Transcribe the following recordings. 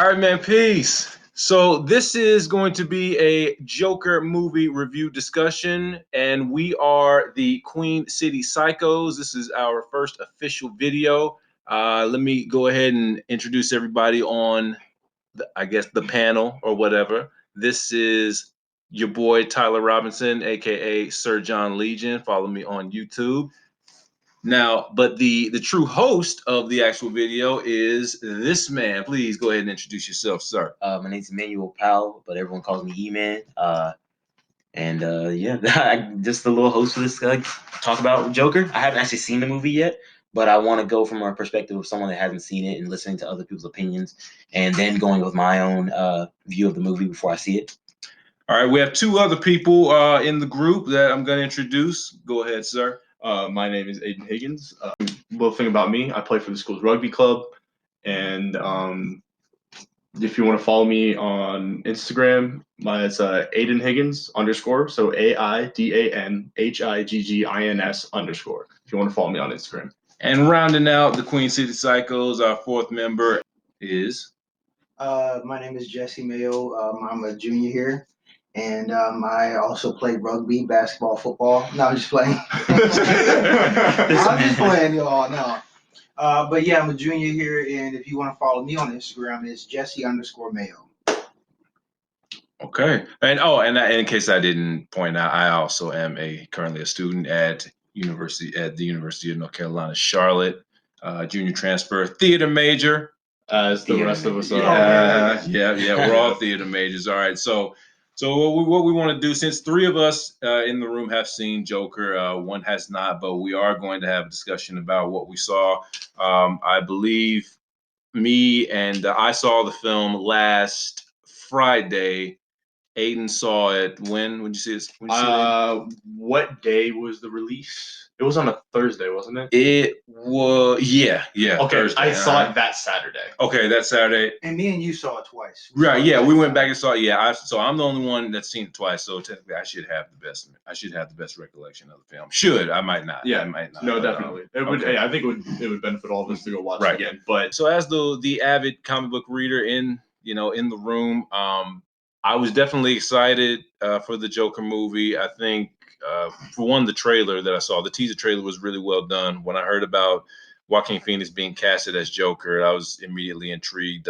All right, man, peace. So this is going to be a Joker movie review discussion, and we are the Queen City Psychos. This is our first official video. Let me go ahead and introduce everybody on, the panel or whatever. This is your boy Tyler Robinson, aka Sir John Legion. Follow me on YouTube. Now, but the true host of the actual video is this man. Please go ahead and introduce yourself, sir. My name's Emmanuel Powell, but everyone calls me Eman. I'm just the little host for this talk about Joker. I haven't actually seen the movie yet, but I want to go from a perspective of someone that hasn't seen it and listening to other people's opinions, and then going with my own view of the movie before I see it. All right, we have two other people in the group that I'm going to introduce. Go ahead, sir. My name is Aiden Higgins. Little thing about me, I play for the school's rugby club, and if you want to follow me on Instagram, it's Aiden Higgins _, so AIDANHIGGINS _. If you want to follow me on Instagram. And rounding out the Queen City Psychos, our fourth member is. My name is Jesse Mayo. I'm a junior here. And I also play rugby, basketball, football. No, I'm just playing. I'm just playing, y'all. No. But yeah, I'm a junior here. And if you want to follow me on Instagram, it's Jesse _Mayo. Okay. And in case I didn't point out, I also am currently a student at the University of North Carolina, Charlotte, junior transfer, theater major. As the rest of us are. Yeah, we're all theater majors. All right. So what we want to do, since three of us in the room have seen Joker, one has not, but we are going to have a discussion about what we saw. I believe I saw the film last Friday. Aiden saw it. When would you see it? What day was the release? It was on a Thursday, wasn't it? It was, yeah. Okay, Thursday, I saw it that Saturday. Okay, that Saturday. And me and you saw it twice. Right, yeah, we went back and saw it. Yeah, so I'm the only one that's seen it twice. So technically, I should have the best recollection of the film. I might not. Yeah, I might not. No, definitely. It would. Okay. I think it would benefit all of us to go watch it again. But so as the avid comic book reader in the room, I was definitely excited for the Joker movie. I think, for one, the trailer that I saw, the teaser trailer was really well done. When I heard about Joaquin Phoenix being casted as Joker, I was immediately intrigued.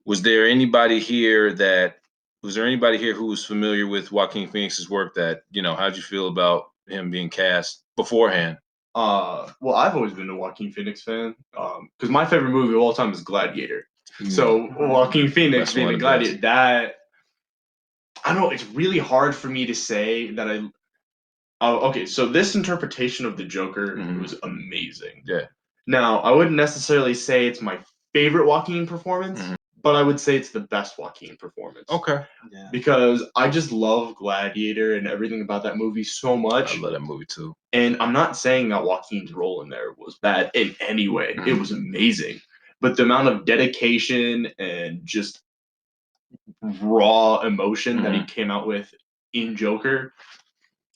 Was there anybody here who was familiar with Joaquin Phoenix's work that, how'd you feel about him being cast beforehand? Well, I've always been a Joaquin Phoenix fan because my favorite movie of all time is Gladiator. So Joaquin Phoenix being a Gladiator, that I don't know. It's really hard for me to say that I. Okay, so this interpretation of the Joker was amazing. Yeah. Now, I wouldn't necessarily say it's my favorite Joaquin performance, but I would say it's the best Joaquin performance. Okay. Yeah. Because I just love Gladiator and everything about that movie so much. I love that movie too. And I'm not saying that Joaquin's role in there was bad in any way. It was amazing. But the amount of dedication and just raw emotion that he came out with in Joker,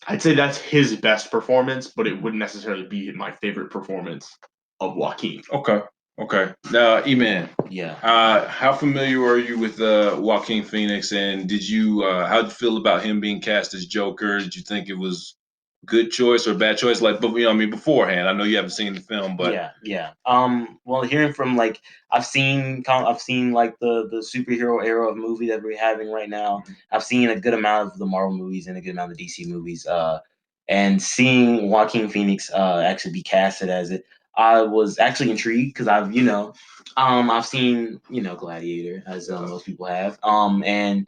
I'd say that's his best performance, but it wouldn't necessarily be my favorite performance of Joaquin. Okay. Now, Eman. Yeah. How familiar are you with Joaquin Phoenix, and how'd you feel about him being cast as Joker? Did you think it was good choice or bad choice? Like, but beforehand, I know you haven't seen the film, but yeah. Well, hearing from I've seen like the superhero era of movie that we're having right now. I've seen a good amount of the Marvel movies and a good amount of the DC movies. And seeing Joaquin Phoenix actually be casted as it, I was actually intrigued because I've seen Gladiator, as most people have. And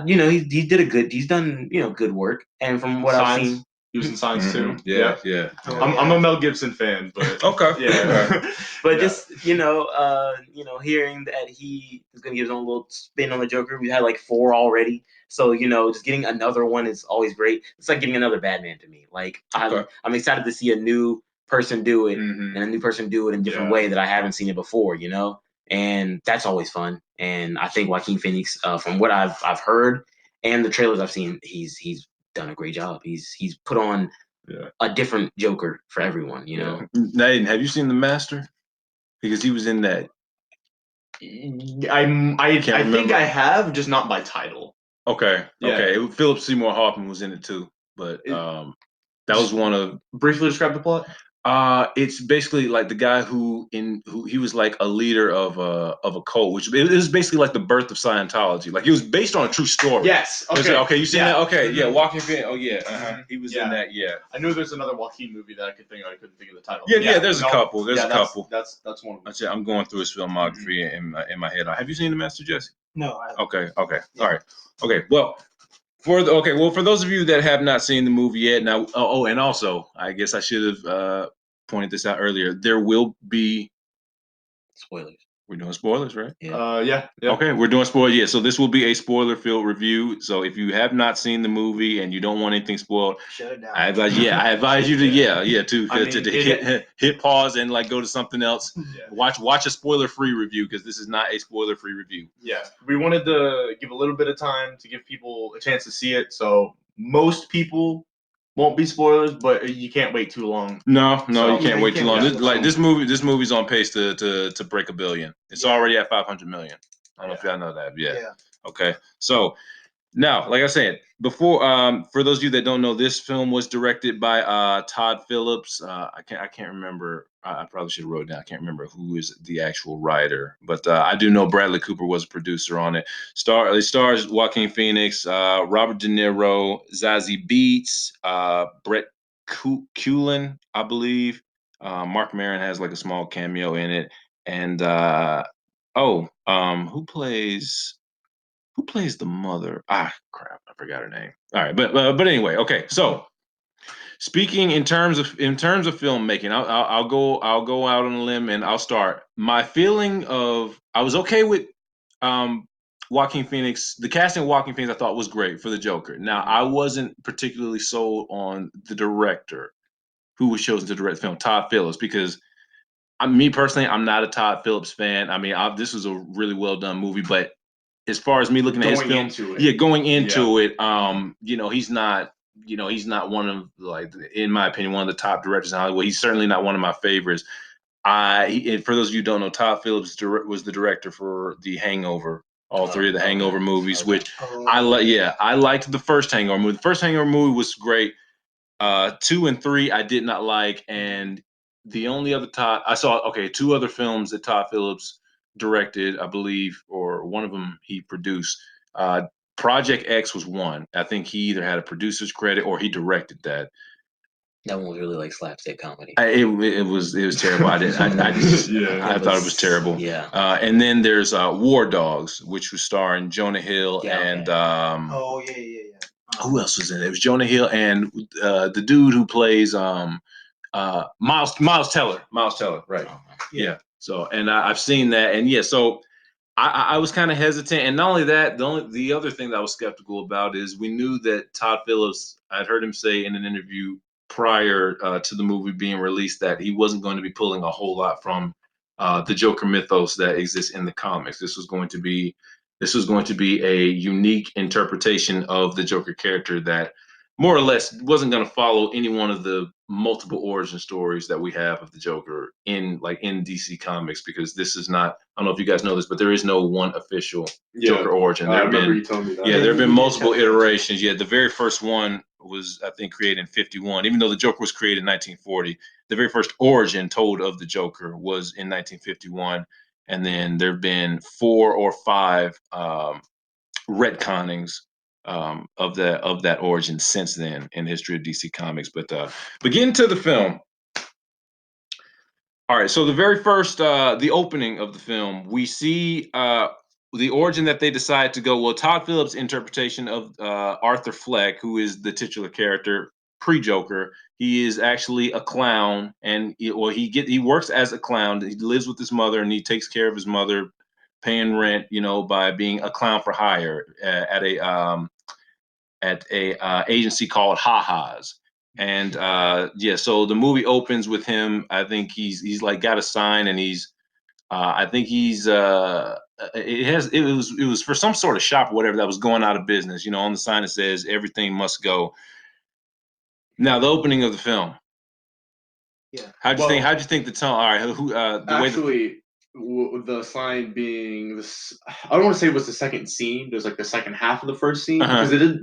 he's done good work. And from what I've seen. He was in Signs too. Yeah. I'm a Mel Gibson fan, but okay. Yeah. But just hearing that he is gonna give his own little spin on the Joker. We had like 4 already, so just getting another one is always great. It's like getting another Batman to me. Like I'm excited to see a new person do it and a new person do it in a different way that I haven't seen it before. And that's always fun. And I think Joaquin Phoenix, from what I've heard and the trailers I've seen, he's done a great job. He's put on a different Joker for everyone. Naden, have you seen The Master? Because he was in that. I think remember. I have, just not by title. Okay. Yeah. Okay. Philip Seymour Hoffman was in it too, but that was one of. Briefly describe the plot. It's basically like the guy who he was like a leader of a cult, which it was basically like the birth of Scientology. Like it was based on a true story. Yes. Okay. Okay. You seen that? Okay. Yeah. Mhm. Walking Phoenix. Oh yeah. He was in Yeah. that. Yeah. I knew there's another Joaquin movie that I could think of. I couldn't think of the title. Yeah. There's a couple. There's a that's, couple. That's one of them. That's it. I'm going through his filmography in my head. Have you seen The Master, Jesse? No. Okay. Yeah. All right. Okay. Well. For those of you that have not seen the movie yet, now, and also, I guess I should have pointed this out earlier. There will be Spoilers. We're doing spoilers, right? Yeah. Okay, we're doing spoilers. Yeah, so this will be a spoiler-filled review. So if you have not seen the movie and you don't want anything spoiled, Shut it down. I advise you to hit pause and like go to something else. Yeah. Watch a spoiler-free review because this is not a spoiler-free review. Yeah, we wanted to give a little bit of time to give people a chance to see it. So most people won't be spoilers, but you can't wait too long. No, So- you can't wait too long. wait This, too long. this movie's on pace to break $1 billion. It's already at 500 million. I don't know if y'all know that. Yeah. Okay. So now, like I said before, for those of you that don't know, this film was directed by Todd Phillips. I can't remember. I probably should have wrote it down. I can't remember who is the actual writer, but I do know Bradley Cooper was a producer on it. It stars Joaquin Phoenix, Robert De Niro, Zazie Beetz, Brett Cullen, I believe. Mark Maron has like a small cameo in it, and who plays the mother? Ah, crap, I forgot her name. All right, but anyway, okay. So speaking in terms of filmmaking, I'll go out on a limb and I'll start. My feeling of I was okay with Joaquin Phoenix. The casting of Joaquin Phoenix I thought was great for the Joker. Now I wasn't particularly sold on the director who was chosen to direct the film, Todd Phillips, because me personally, I'm not a Todd Phillips fan. I mean, this was a really well done movie, but as far as me looking at his film, going into it, he's not, he's not one of, like, in my opinion, one of the top directors in Hollywood. He's certainly not one of my favorites. And for those of you who don't know, Todd Phillips was the director for The Hangover, all three of the Hangover movies, which I liked the first Hangover movie. The first Hangover movie was great. 2 and 3 I did not like, and the only other I saw two other films that Todd Phillips directed, I believe, or one of them he produced. Project X was one. I think he either had a producer's credit or he directed that. That one was really like slapstick comedy. It was terrible. I thought it was terrible. Yeah. And then there's War Dogs, which was starring Jonah Hill and who else was in it? It was Jonah Hill and the dude who plays Miles Teller. Right. Yeah. So, and I've seen that, and yeah, so I was kind of hesitant, and not only that, the other thing that I was skeptical about is we knew that Todd Phillips. I'd heard him say in an interview prior to the movie being released that he wasn't going to be pulling a whole lot from the Joker mythos that exists in the comics. This was going to be a unique interpretation of the Joker character that more or less wasn't going to follow any one of the multiple origin stories that we have of the Joker in DC Comics, because this is not, I don't know if you guys know this, but there is no one official Joker origin. I remember you told me that. Yeah, there have been multiple iterations. Yeah, the very first one was, I think, created in 1951. Even though the Joker was created in 1940, the very first origin told of the Joker was in 1951. And then there have been 4 or 5 retconnings of that origin since then in the history of DC Comics. But getting to the film. All right, so the very first, the opening of the film, we see the origin that they decide to go. Well, Todd Phillips' interpretation of Arthur Fleck, who is the titular character pre-Joker, he is actually a clown, and he works as a clown. He lives with his mother, and he takes care of his mother, paying rent, by being a clown for hire at a agency called Ha Ha's. And so the movie opens with him. I think he's like got a sign, and he's I think he's it was for some sort of shop or whatever that was going out of business. On the sign it says everything must go. Now the opening of the film. Yeah. How'd you think the tone? All right, The sign being this, I don't want to say it was the second scene. It was like the second half of the first scene because it did.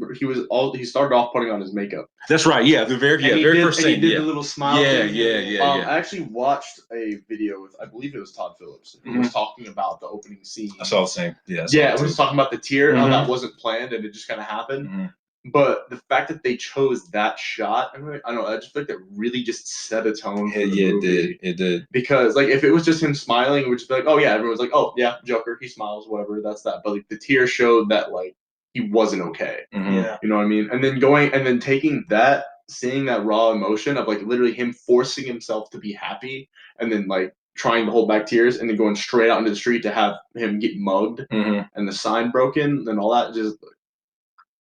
He started off putting on his makeup. That's right. Yeah, the very first scene. And he did Yeah, the little smile. yeah, thing. yeah. I actually watched a video with, I believe it was Todd Phillips, who was talking about the opening scene. I saw the same. Yeah, It was talking about the tear, how that wasn't planned and it just kind of happened. But the fact that they chose that shot, I don't know, I just feel like that really just set a tone for the movie. It did. Because like if it was just him smiling, it would just be like, oh yeah, everyone's like, oh yeah, Joker, he smiles, whatever, that's that. But like the tear showed that like he wasn't okay. Yeah. You know what I mean? And then taking that, seeing that raw emotion of like literally him forcing himself to be happy, and then like trying to hold back tears, and then going straight out into the street to have him get mugged and the sign broken and all that, just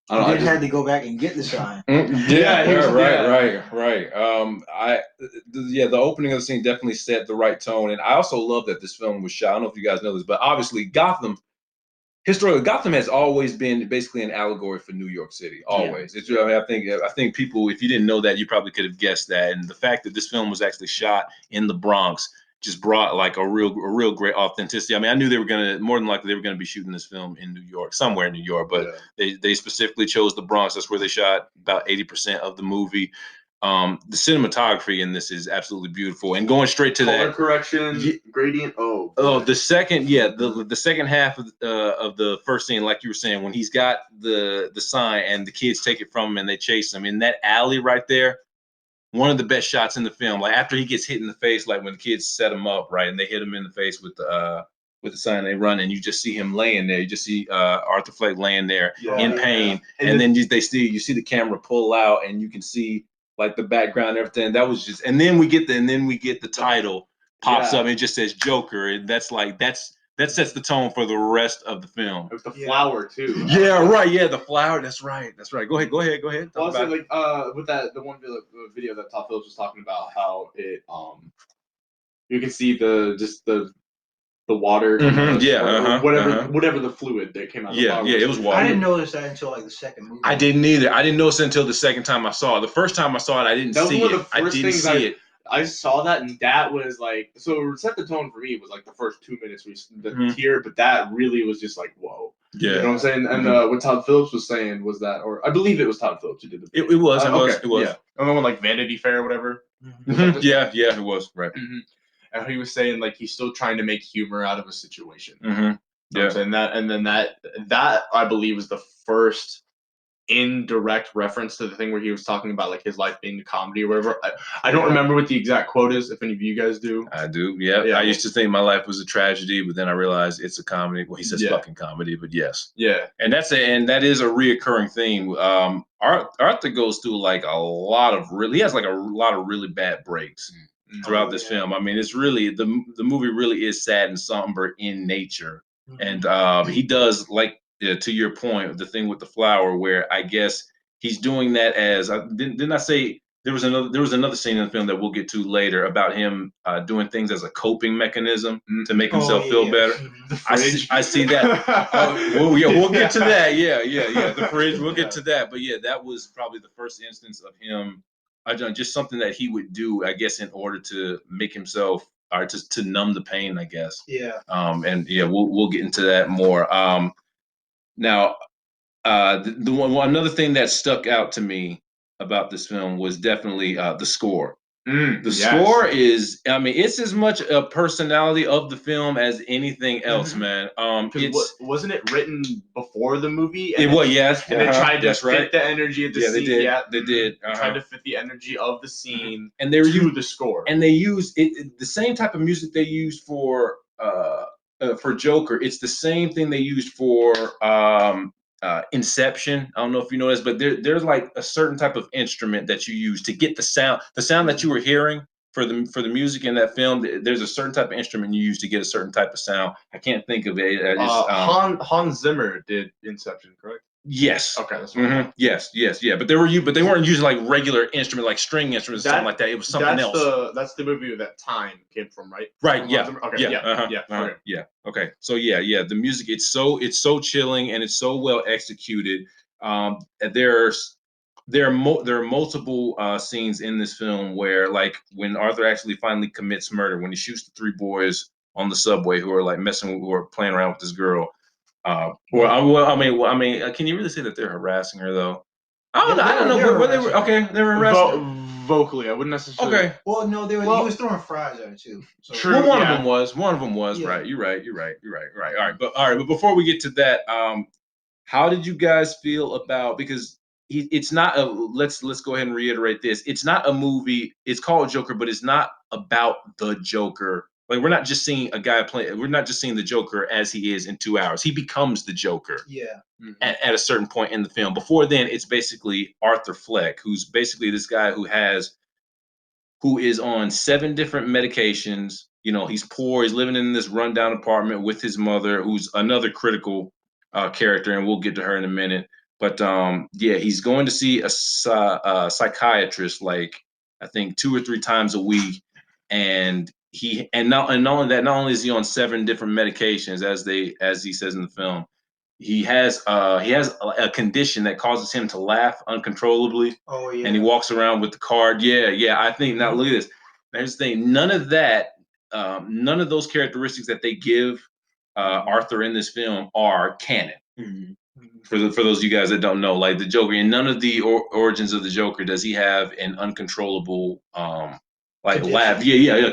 I don't know. He then had to go back and get the sign. Right. The opening of the scene definitely set the right tone, and I also love that this film was shot. I don't know if you guys know this, but obviously historically, Gotham has always been basically an allegory for New York City. Always. Yeah. I think people, if you didn't know that, you probably could have guessed that. And the fact that this film was actually shot in the Bronx just brought like a real great authenticity. I mean, I knew they were more than likely they were gonna be shooting this film in New York, somewhere in New York, but they specifically chose the Bronx. That's where they shot about 80% of the movie. The cinematography in this is absolutely beautiful. And going straight to color that correction, gradient. the second, the second half of the first scene, like you were saying, when he's got the sign and the kids take it from him and they chase him in that alley right there. One of the best shots in the film. Like after he gets hit in the face, like when the kids set him up, right, and they hit him in the face with the sign, they run, and you just see him laying there. You just see Arthur Fleck laying there in pain, and then you see the camera pull out, and you can see like the background and everything. That was just, and then we get the title pops up, and it just says Joker, and that sets the tone for the rest of the film. With the flower too. Yeah, right. Yeah, the flower. That's right. Go ahead. Also, like with the one video that Todd Phillips was talking about, how it you can see the water, whatever the fluid that came out. Of the flower it was water. I didn't notice that until like the second movie. I didn't either. I didn't notice it until the second time I saw it. The first time I saw it, I didn't see it. I didn't see it. I saw that, and that was like, so it set the tone for me was like the first 2 minutes the tear, but that really was just like, whoa. Yeah. You know what I'm saying? And what Todd Phillips was saying was that, or I believe it was Todd Phillips who did the video. It was. Yeah. And the one like Vanity Fair or whatever. Yeah, it was. Right. And he was saying like he's still trying to make humor out of a situation. Yeah. You know what I'm saying? That I believe was the first indirect reference to the thing where he was talking about like his life being a comedy or whatever. I don't remember what the exact quote is, if any of you guys do. I do. Yeah. I used to think my life was a tragedy, but then I realized it's a comedy. Well, he says fucking comedy, but yes. Yeah. And that is a reoccurring theme. Arthur goes through like he has like a lot of really bad breaks throughout this film. I mean, it's really the movie really is sad and somber in nature. And he does, like, to your point, the thing with the flower, where I guess he's doing that as didn't I say there was another scene in the film that we'll get to later about him doing things as a coping mechanism to make himself feel better. The fridge. I see that. We'll get to that. Yeah. The fridge. We'll get to that. But yeah, that was probably the first instance of him. Just something that he would do, I guess, in order to make himself, or to numb the pain, I guess. Yeah. And yeah, we'll get into that more. Now, another thing that stuck out to me about this film was definitely the score. The score is, I mean, it's as much a personality of the film as anything else, man. Wasn't it written before the movie? It was, yes. And they tried to fit the energy of the scene. They did. They did. Tried to fit the energy of the scene and they to the score. And they used the same type of music they used for Joker. It's the same thing they used for Inception. I don't know if you know this, but there's like a certain type of instrument that you use to get the sound that you were hearing for the music in that film. There's a certain type of instrument you use to get a certain type of sound. I can't think of it. Hans Zimmer did Inception, correct? Yes. Okay. That's right. Yes. Yeah. But they weren't using like regular instrument, like string instruments, or something like that. It was something else. That's the movie that Time came from, right? Right. Yeah. Okay. Yeah. Okay. So yeah. The music, it's so chilling and it's so well executed. There are multiple scenes in this film where, like, when Arthur actually finally commits murder, when he shoots the three boys on the subway who are like who are playing around with this girl. Can you really say that they're harassing her though? I don't know where they were. Okay, they were harassing her. Vocally, I wouldn't necessarily. Okay. Well, no, he was throwing fries at her too. So. True. Well, one yeah. of them was. One of them was. Yeah. Right. You're right. All right. But before we get to that, how did you guys feel about, because it's not a, let's go ahead and reiterate this. It's not a movie. It's called Joker, but it's not about the Joker. Like, we're not just seeing a guy play. We're not just seeing the Joker as he is in 2 hours. He becomes the Joker. Yeah. At a certain point in the film. Before then, it's basically Arthur Fleck, who's basically this guy who is on 7 different medications. You know, he's poor. He's living in this rundown apartment with his mother, who's another critical character, and we'll get to her in a minute. But yeah, he's going to see a psychiatrist, like, I think 2 or 3 times a week, and not only is he on 7 different medications, as he says in the film, he has a condition that causes him to laugh uncontrollably. Oh yeah. And he walks around with the card. Yeah. I think, now look at this. Here's the thing. None of those characteristics that they give Arthur in this film are canon. Mm-hmm. For those of you guys that don't know, like the Joker, in none of the origins of the Joker does he have an uncontrollable laugh,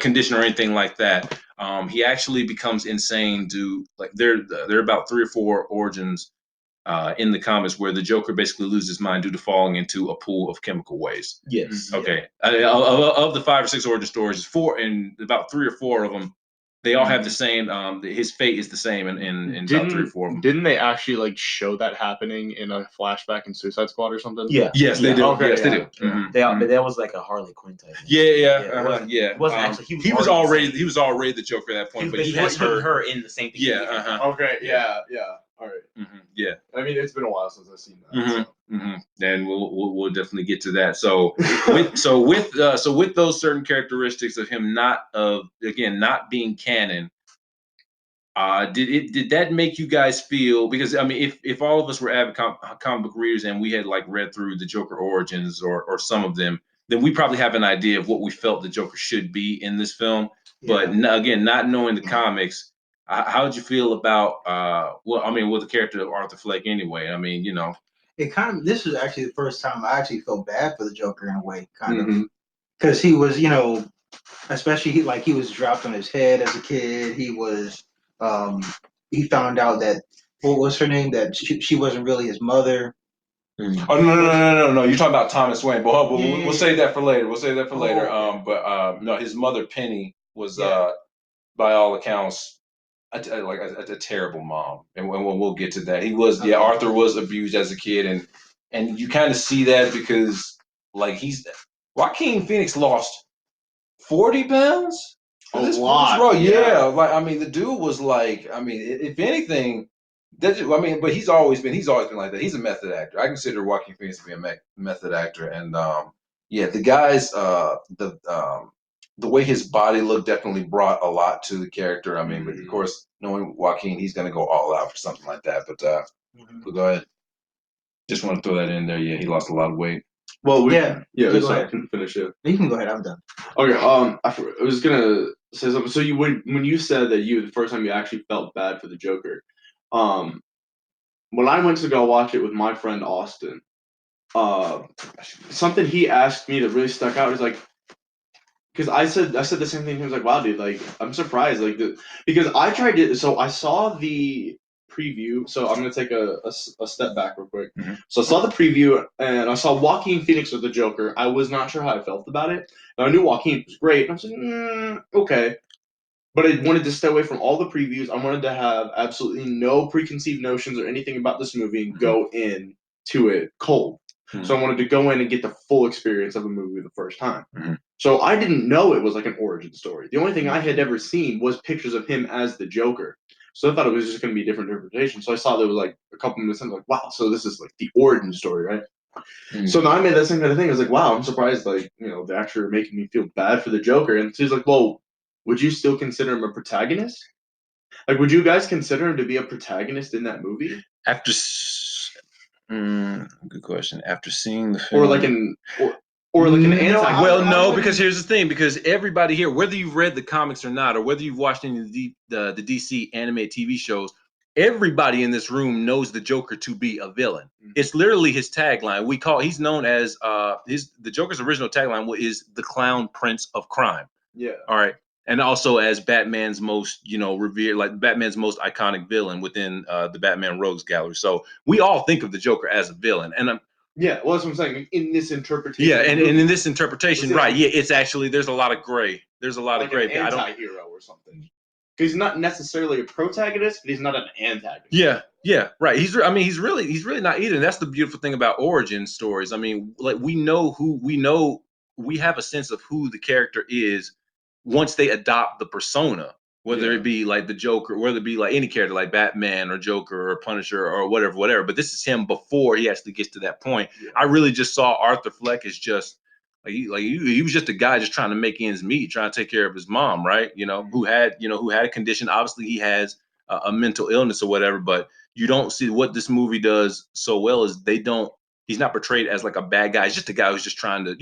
condition or anything like that. He actually becomes insane. There are about 3 or 4 origins in the comics where the Joker basically loses his mind due to falling into a pool of chemical waste. Yes. Okay. Of the 5 or 6 origin stories, 4 and about 3 or 4 of them, they all have the same. His fate is the same in about 3 or 4 of them. Didn't they actually like show that happening in a flashback in Suicide Squad or something? Yeah. Yes, they do. Okay, yes, yeah. they do. But that was like a Harley Quinn type thing. It wasn't actually. He was already the Joker at that point, but he has her in the same thing. Yeah. Okay. Yeah. All right. Yeah. I mean, it's been a while since I've seen that. And we'll definitely get to that. So with those certain characteristics of him not being canon, did that make you guys feel, because I mean, if all of us were avid comic book readers and we had like read through the Joker origins or some of them, then we probably have an idea of what we felt the Joker should be in this film. Yeah. But again, not knowing the comics, how did you feel about the character of Arthur Fleck anyway? I mean, you know, this was actually the first time I actually felt bad for the Joker in a way, kind Mm-hmm. of, because he was, especially he was dropped on his head as a kid. He was, he found out that, what was her name? That she wasn't really his mother. Oh no! You're talking about Thomas Wayne, but we'll save that for later. Okay. No, his mother Penny was, Yeah. by all accounts, a terrible mom, and we'll get to that. He was, Arthur was abused as a kid, and you kind of see that because like Joaquin Phoenix lost 40 pounds. A This lot. role. Yeah. Like, I mean, the dude was like, I mean, if anything. But he's always been like that. He's a method actor. I consider Joaquin Phoenix to be a method actor, and the guys, the way his body looked definitely brought a lot to the character. I mean, but of course, knowing Joaquin, he's going to go all out for something like that. But go ahead. Just want to throw that in there. Yeah, he lost a lot of weight. Well, Go I ahead. can finish it. You can go ahead. I'm done. Okay. I was gonna say something. So when you said that the first time you actually felt bad for the Joker, when I went to go watch it with my friend Austin, something he asked me that really stuck out is like, because I said the same thing. He was like, "Wow, dude, like I'm surprised, because I tried to." So I saw the preview. So I'm gonna take a step back real quick. Mhm. So I saw the preview and I saw Joaquin Phoenix with the Joker. I was not sure how I felt about it. And I knew Joaquin was great. And I was like, okay. But I wanted to stay away from all the previews. I wanted to have absolutely no preconceived notions or anything about this movie and go in to it cold. Mhm. So I wanted to go in and get the full experience of a movie the first time. Mhm. So I didn't know it was like an origin story. The only thing I had ever seen was pictures of him as the Joker. So I thought it was just going to be a different interpretation. So I saw there was like a couple minutes in, like, wow, so this is like the origin story, right? Mhm. So now I made that same kind of thing. I was like, wow, I'm surprised, like, the actor making me feel bad for the Joker. And she's like, well, would you still consider him a protagonist? Like, would you guys consider him to be a protagonist in that movie? Good question. After seeing the film, Or like or like an No, anti. well, no, because here's the thing: because everybody here, whether you've read the comics or not, or whether you've watched any of the DC animated TV shows, everybody in this room knows the Joker to be a villain. It's literally his tagline. He's known as the Joker's original tagline is the Clown Prince of Crime. Yeah. All right. And also as Batman's most, revered, like Batman's most iconic villain within the Batman Rogues Gallery. So we all think of the Joker as a villain. And Yeah, well, that's what I'm saying. In this interpretation. yeah, and in this interpretation, Was it- right? Yeah, it's actually there's a lot of gray. There's a lot like of gray. an anti-hero or something. Because he's not necessarily a protagonist, but he's not an antagonist. Yeah, right. He's really not either. And that's the beautiful thing about origin stories. I mean, like we have a sense of who the character is once they adopt the persona, whether it be like the Joker, whether it be like any character like Batman or Joker or Punisher or whatever. But this is him before he actually gets to that point. Yeah. I really just saw Arthur Fleck as just he was just a guy just trying to make ends meet, trying to take care of his mom, right? Who had a condition. Obviously, he has a mental illness or whatever, but you don't see what this movie does so well is he's not portrayed as like a bad guy. He's just a guy who's just trying to,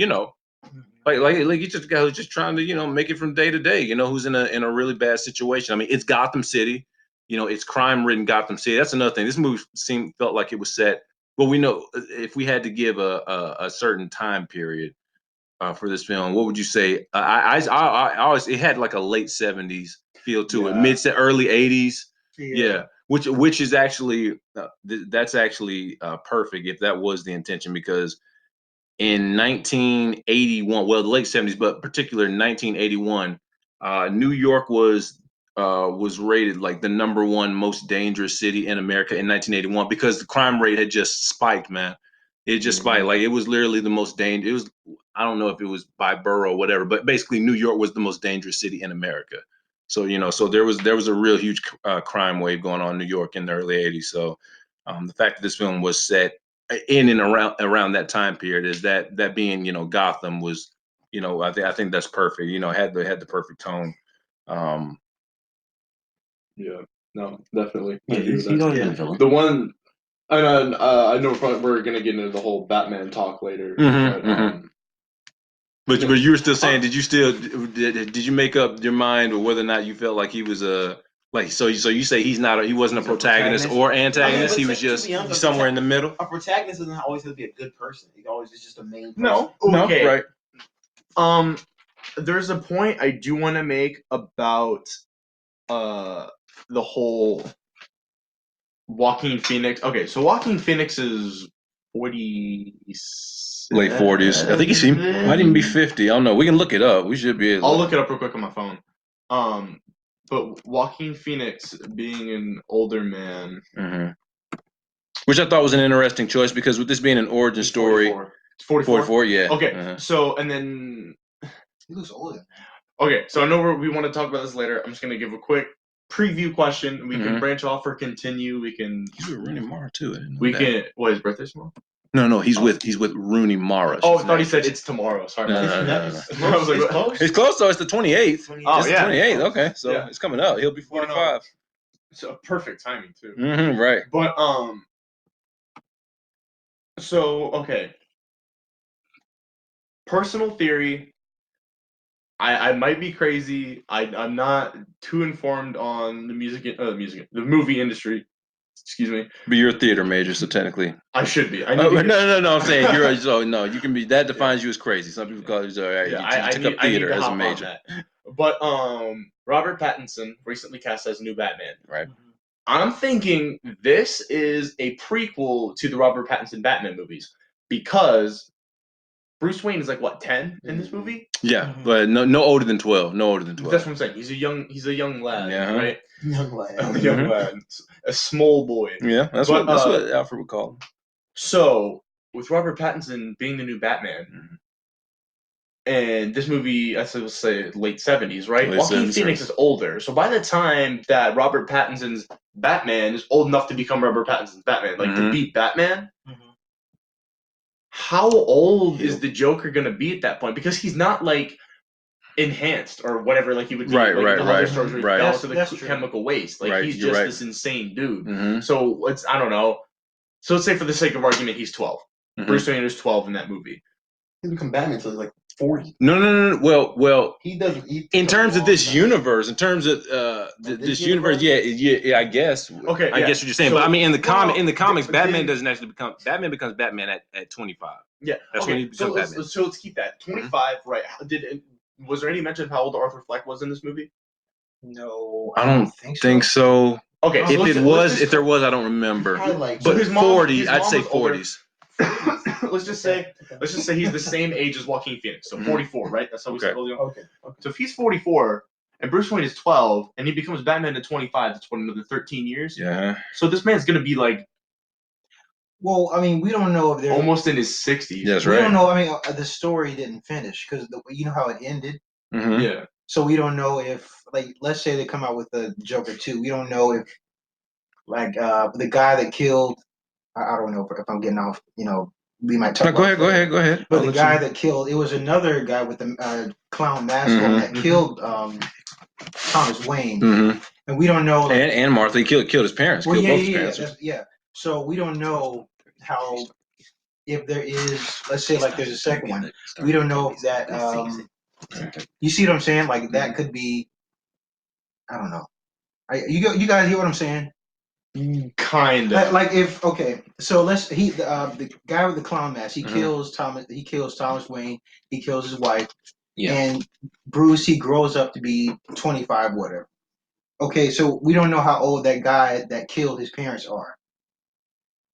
like he's just a guy who's just trying to, make it from day to day, who's in a really bad situation. I mean, it's Gotham City, it's crime-ridden Gotham City. That's another thing. This movie felt like it was set. Well, we know if we had to give a certain time period for this film, what would you say? I always it had like a late 70s feel to it, mid to early 80s. Yeah. Which is actually that's actually perfect if that was the intention, because in 1981, well, the late 70s, but particularly in 1981, New York was rated like the #1 most dangerous city in America in 1981 because the crime rate had just spiked, man. It just spiked. Like it was literally the most dangerous. It was, I don't know if it was by borough or whatever, but basically New York was the most dangerous city in America. So so there was a real huge crime wave going on in New York in the early 80s. So the fact that this film was set in and around that time period is that being Gotham was I think that's perfect. Had the perfect tone. Yeah, no, definitely. Yeah, he's always been a villain. The one, and I know we're gonna get into the whole Batman talk later, but you were still saying, did you make up your mind or whether or not you felt like he was so you say he wasn't a protagonist or antagonist, he was just somewhere in the middle? A protagonist doesn't always have to be a good person. He always is just a main person. No, right. There's a point I do want to make about the whole Joaquin Phoenix. Okay, so Joaquin Phoenix is 40. Late 40s. I think he might even be 50. I don't know. We can look it up. We should be able. I'll look it up real quick on my phone. But Joaquin Phoenix being an older man, which I thought was an interesting choice because with this being an origin story, 44, yeah. Okay, so and then He looks older. Okay, so I know we want to talk about this later. I'm just gonna give a quick preview question. We can branch off or continue. We can. He's with Rooney Mara too. What, his birthday tomorrow? No. He's with Rooney Mara. Oh, I thought he said it's tomorrow. Sorry. No. I was like, It's close. It's close though. It's the 28th. Oh, It's the 28th. Okay, so it's coming up. He'll be 45. So perfect timing too. Right. But So okay. Personal theory. I might be crazy. I'm not too informed on the movie industry. Excuse me. But you're a theater major, so technically. I should be. No. I'm saying you're. So no, you can be. That defines you as crazy. Some people call you. All right, you took up theater as a major. But Robert Pattinson recently cast as new Batman. Right. I'm thinking this is a prequel to the Robert Pattinson Batman movies because Bruce Wayne is like what 10 in this movie. Yeah, but no older than 12. No older than 12. That's what I'm saying. He's a young lad, right? Young lad. A young lad, a small boy. Yeah, that's what Alfred would call him. So with Robert Pattinson being the new Batman, and this movie, I would say late 70s, right? Joaquin Phoenix is older, so by the time that Robert Pattinson's Batman is old enough to become Robert Pattinson's Batman, like to beat Batman. How old is the Joker gonna be at that point? Because he's not like enhanced or whatever, like he would be right. Stores where he fell to the chemical waste. Like he's just this insane dude. So I don't know. So let's say for the sake of argument, he's 12. Bruce Wayne is 12 in that movie. He become Batman until he's like 40. No. Well. He doesn't. In terms of this universe, in terms of this universe, yeah, I guess. Okay, I guess what you're saying, but I mean, in the comics, Batman then- doesn't actually become Batman becomes Batman at 25. Yeah, That's when he becomes Batman. So let's keep that 25. Right? Was there any mention of how old Arthur Fleck was in this movie? No, I don't think so. Okay, so if there was, I don't remember. Like, But his mom- 40, his I'd mom say was older. 40s. let's just say he's the same age as Joaquin Phoenix, so 44, right? That's how we said earlier. Okay. So if he's 44 and Bruce Wayne is 12 and he becomes Batman at 25, that's what, another 13 years. Yeah. So this man's gonna be like Well, I mean, we don't know if they're almost in his 60s. That's We right. don't know. I mean, the story didn't finish because you know how it ended. Mm-hmm. Yeah. So we don't know if, like, let's say they come out with the Joker 2. We don't know if, like, the guy that killed. I don't know if I'm getting off. You know, we might talk. Go ahead. But the guy that killed, it was another guy with the clown mask on that killed Thomas Wayne, and we don't know. And Martha, he killed his parents. Well, killed both his yeah, parents. yeah. So we don't know how, if there is, let's say, like, there's a second one. We don't know if that. You see what I'm saying? Like, that could be. I don't know. You guys hear what I'm saying? Kind of. Like, if okay, so the guy with the clown mask, he kills Thomas. He kills Thomas Wayne. He kills his wife. Yeah. And Bruce, he grows up to be 25, whatever. Okay, so we don't know how old that guy that killed his parents are.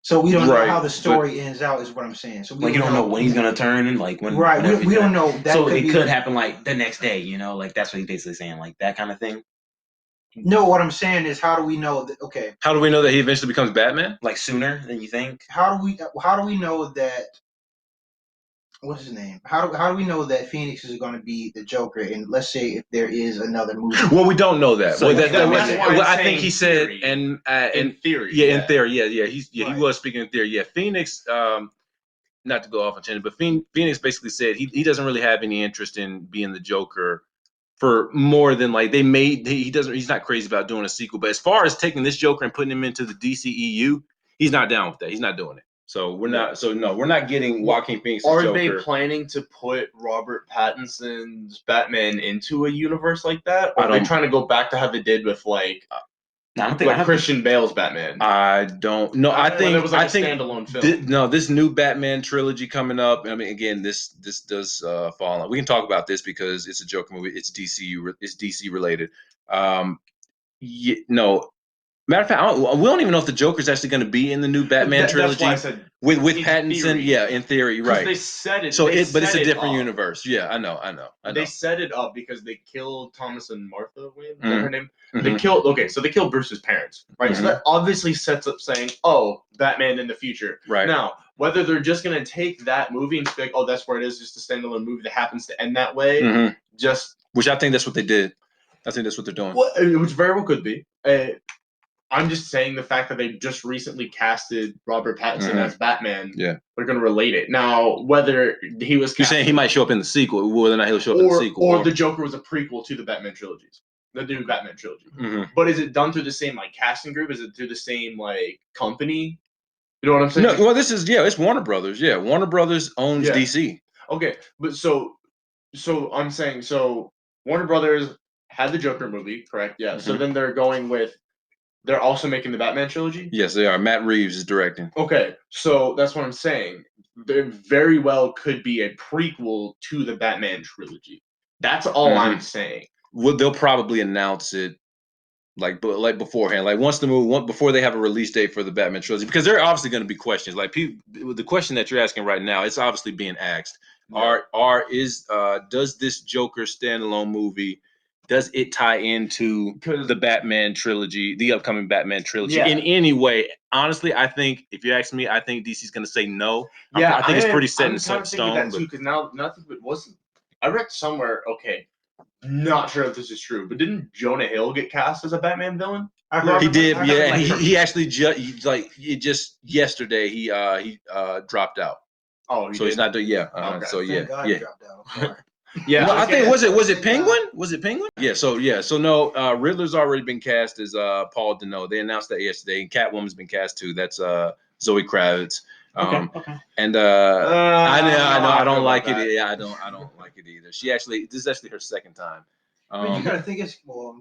So we don't know how the story ends out, is what I'm saying. So you don't know when he's gonna turn and like when. Right, we don't know. That so could it could happen like the next day, you know, like that's what he's basically saying, like that kind of thing. No, what I'm saying is, how do we know that? Okay, how do we know that he eventually becomes Batman? Like sooner than you think. How do we know that? What's his name? How do we know that Phoenix is going to be the Joker? And let's say if there is another movie. Well, we don't know that. So that's why I think he said, in theory. Yeah, in theory, yeah. Right. He was speaking in theory. Yeah, Phoenix. Not to go off on tangent, but Phoenix basically said he doesn't really have any interest in being the Joker for more than like he's not crazy about doing a sequel. But as far as taking this Joker and putting him into the DCEU, he's not down with that. He's not doing it. So we're not getting Joaquin Phoenix. Are Joker. they planning to put Robert Pattinson's Batman into a universe like that? Or are they trying to go back to how they did with like I don't think Christian Bale's Batman? I don't know. I think it was like a standalone film. This new Batman trilogy coming up. I mean, again, this does fall on. We can talk about this because it's a Joker movie. It's DC related. Matter of fact, we don't even know if the Joker's actually going to be in the new Batman trilogy. That's why I said with Pattinson. Theory. Yeah, in theory, right? They said it. So but it's a different universe. Yeah, I know. They set it up because they killed Thomas and Martha Wayne. Is that her name? Mm-hmm. They killed Bruce's parents, right? So that obviously sets up saying, oh, Batman in the future. Right. Now, whether they're just gonna take that movie and be like, oh, that's where it is, just a standalone movie that happens to end that way, which I think that's what they did. I think that's what they're doing. Well, which very well could be. I'm just saying the fact that they just recently casted Robert Pattinson as Batman. Yeah, they're going to relate it. Now, whether he was, you're saying he might show up in the sequel, whether or not he'll show up in the sequel, or the Joker was a prequel to the Batman trilogies, the new Batman trilogy. But is it done through the same like casting group? Is it through the same like company? You know what I'm saying? No, well, it's Warner Brothers. Yeah, Warner Brothers owns DC. Okay, but so I'm saying Warner Brothers had the Joker movie, correct? Yeah. So then they're going with. They're also making the Batman trilogy? Yes, they are. Matt Reeves is directing. Okay, so that's what I'm saying. There very well could be a prequel to the Batman trilogy. That's all I'm saying. Well, they'll probably announce it like beforehand, like once the movie, before they have a release date for the Batman trilogy, because there are obviously going to be questions. Like the question that you're asking right now, it's obviously being asked. Yeah. Does this Joker standalone movie? Does it tie into the Batman trilogy, the upcoming Batman trilogy in any way? Honestly, I think if you ask me, I think DC's going to say no. I think it's pretty set in stone. Because now nothing wasn't. I read somewhere. Okay, not sure if this is true, but didn't Jonah Hill get cast as a Batman villain? He did, yeah. And he actually just yesterday he dropped out. Oh, so he's not doing. Yeah. Okay. So yeah, God, yeah. dropped out. Yeah, well, I think was it Penguin? Was it Penguin? Yeah. So no, Riddler's already been cast as Paul Dano. They announced that yesterday, and Catwoman's been cast too. That's Zoe Kravitz. Okay. And I know I don't feel like about it. that. Yeah, I don't like it either. This is actually her second time. But you gotta think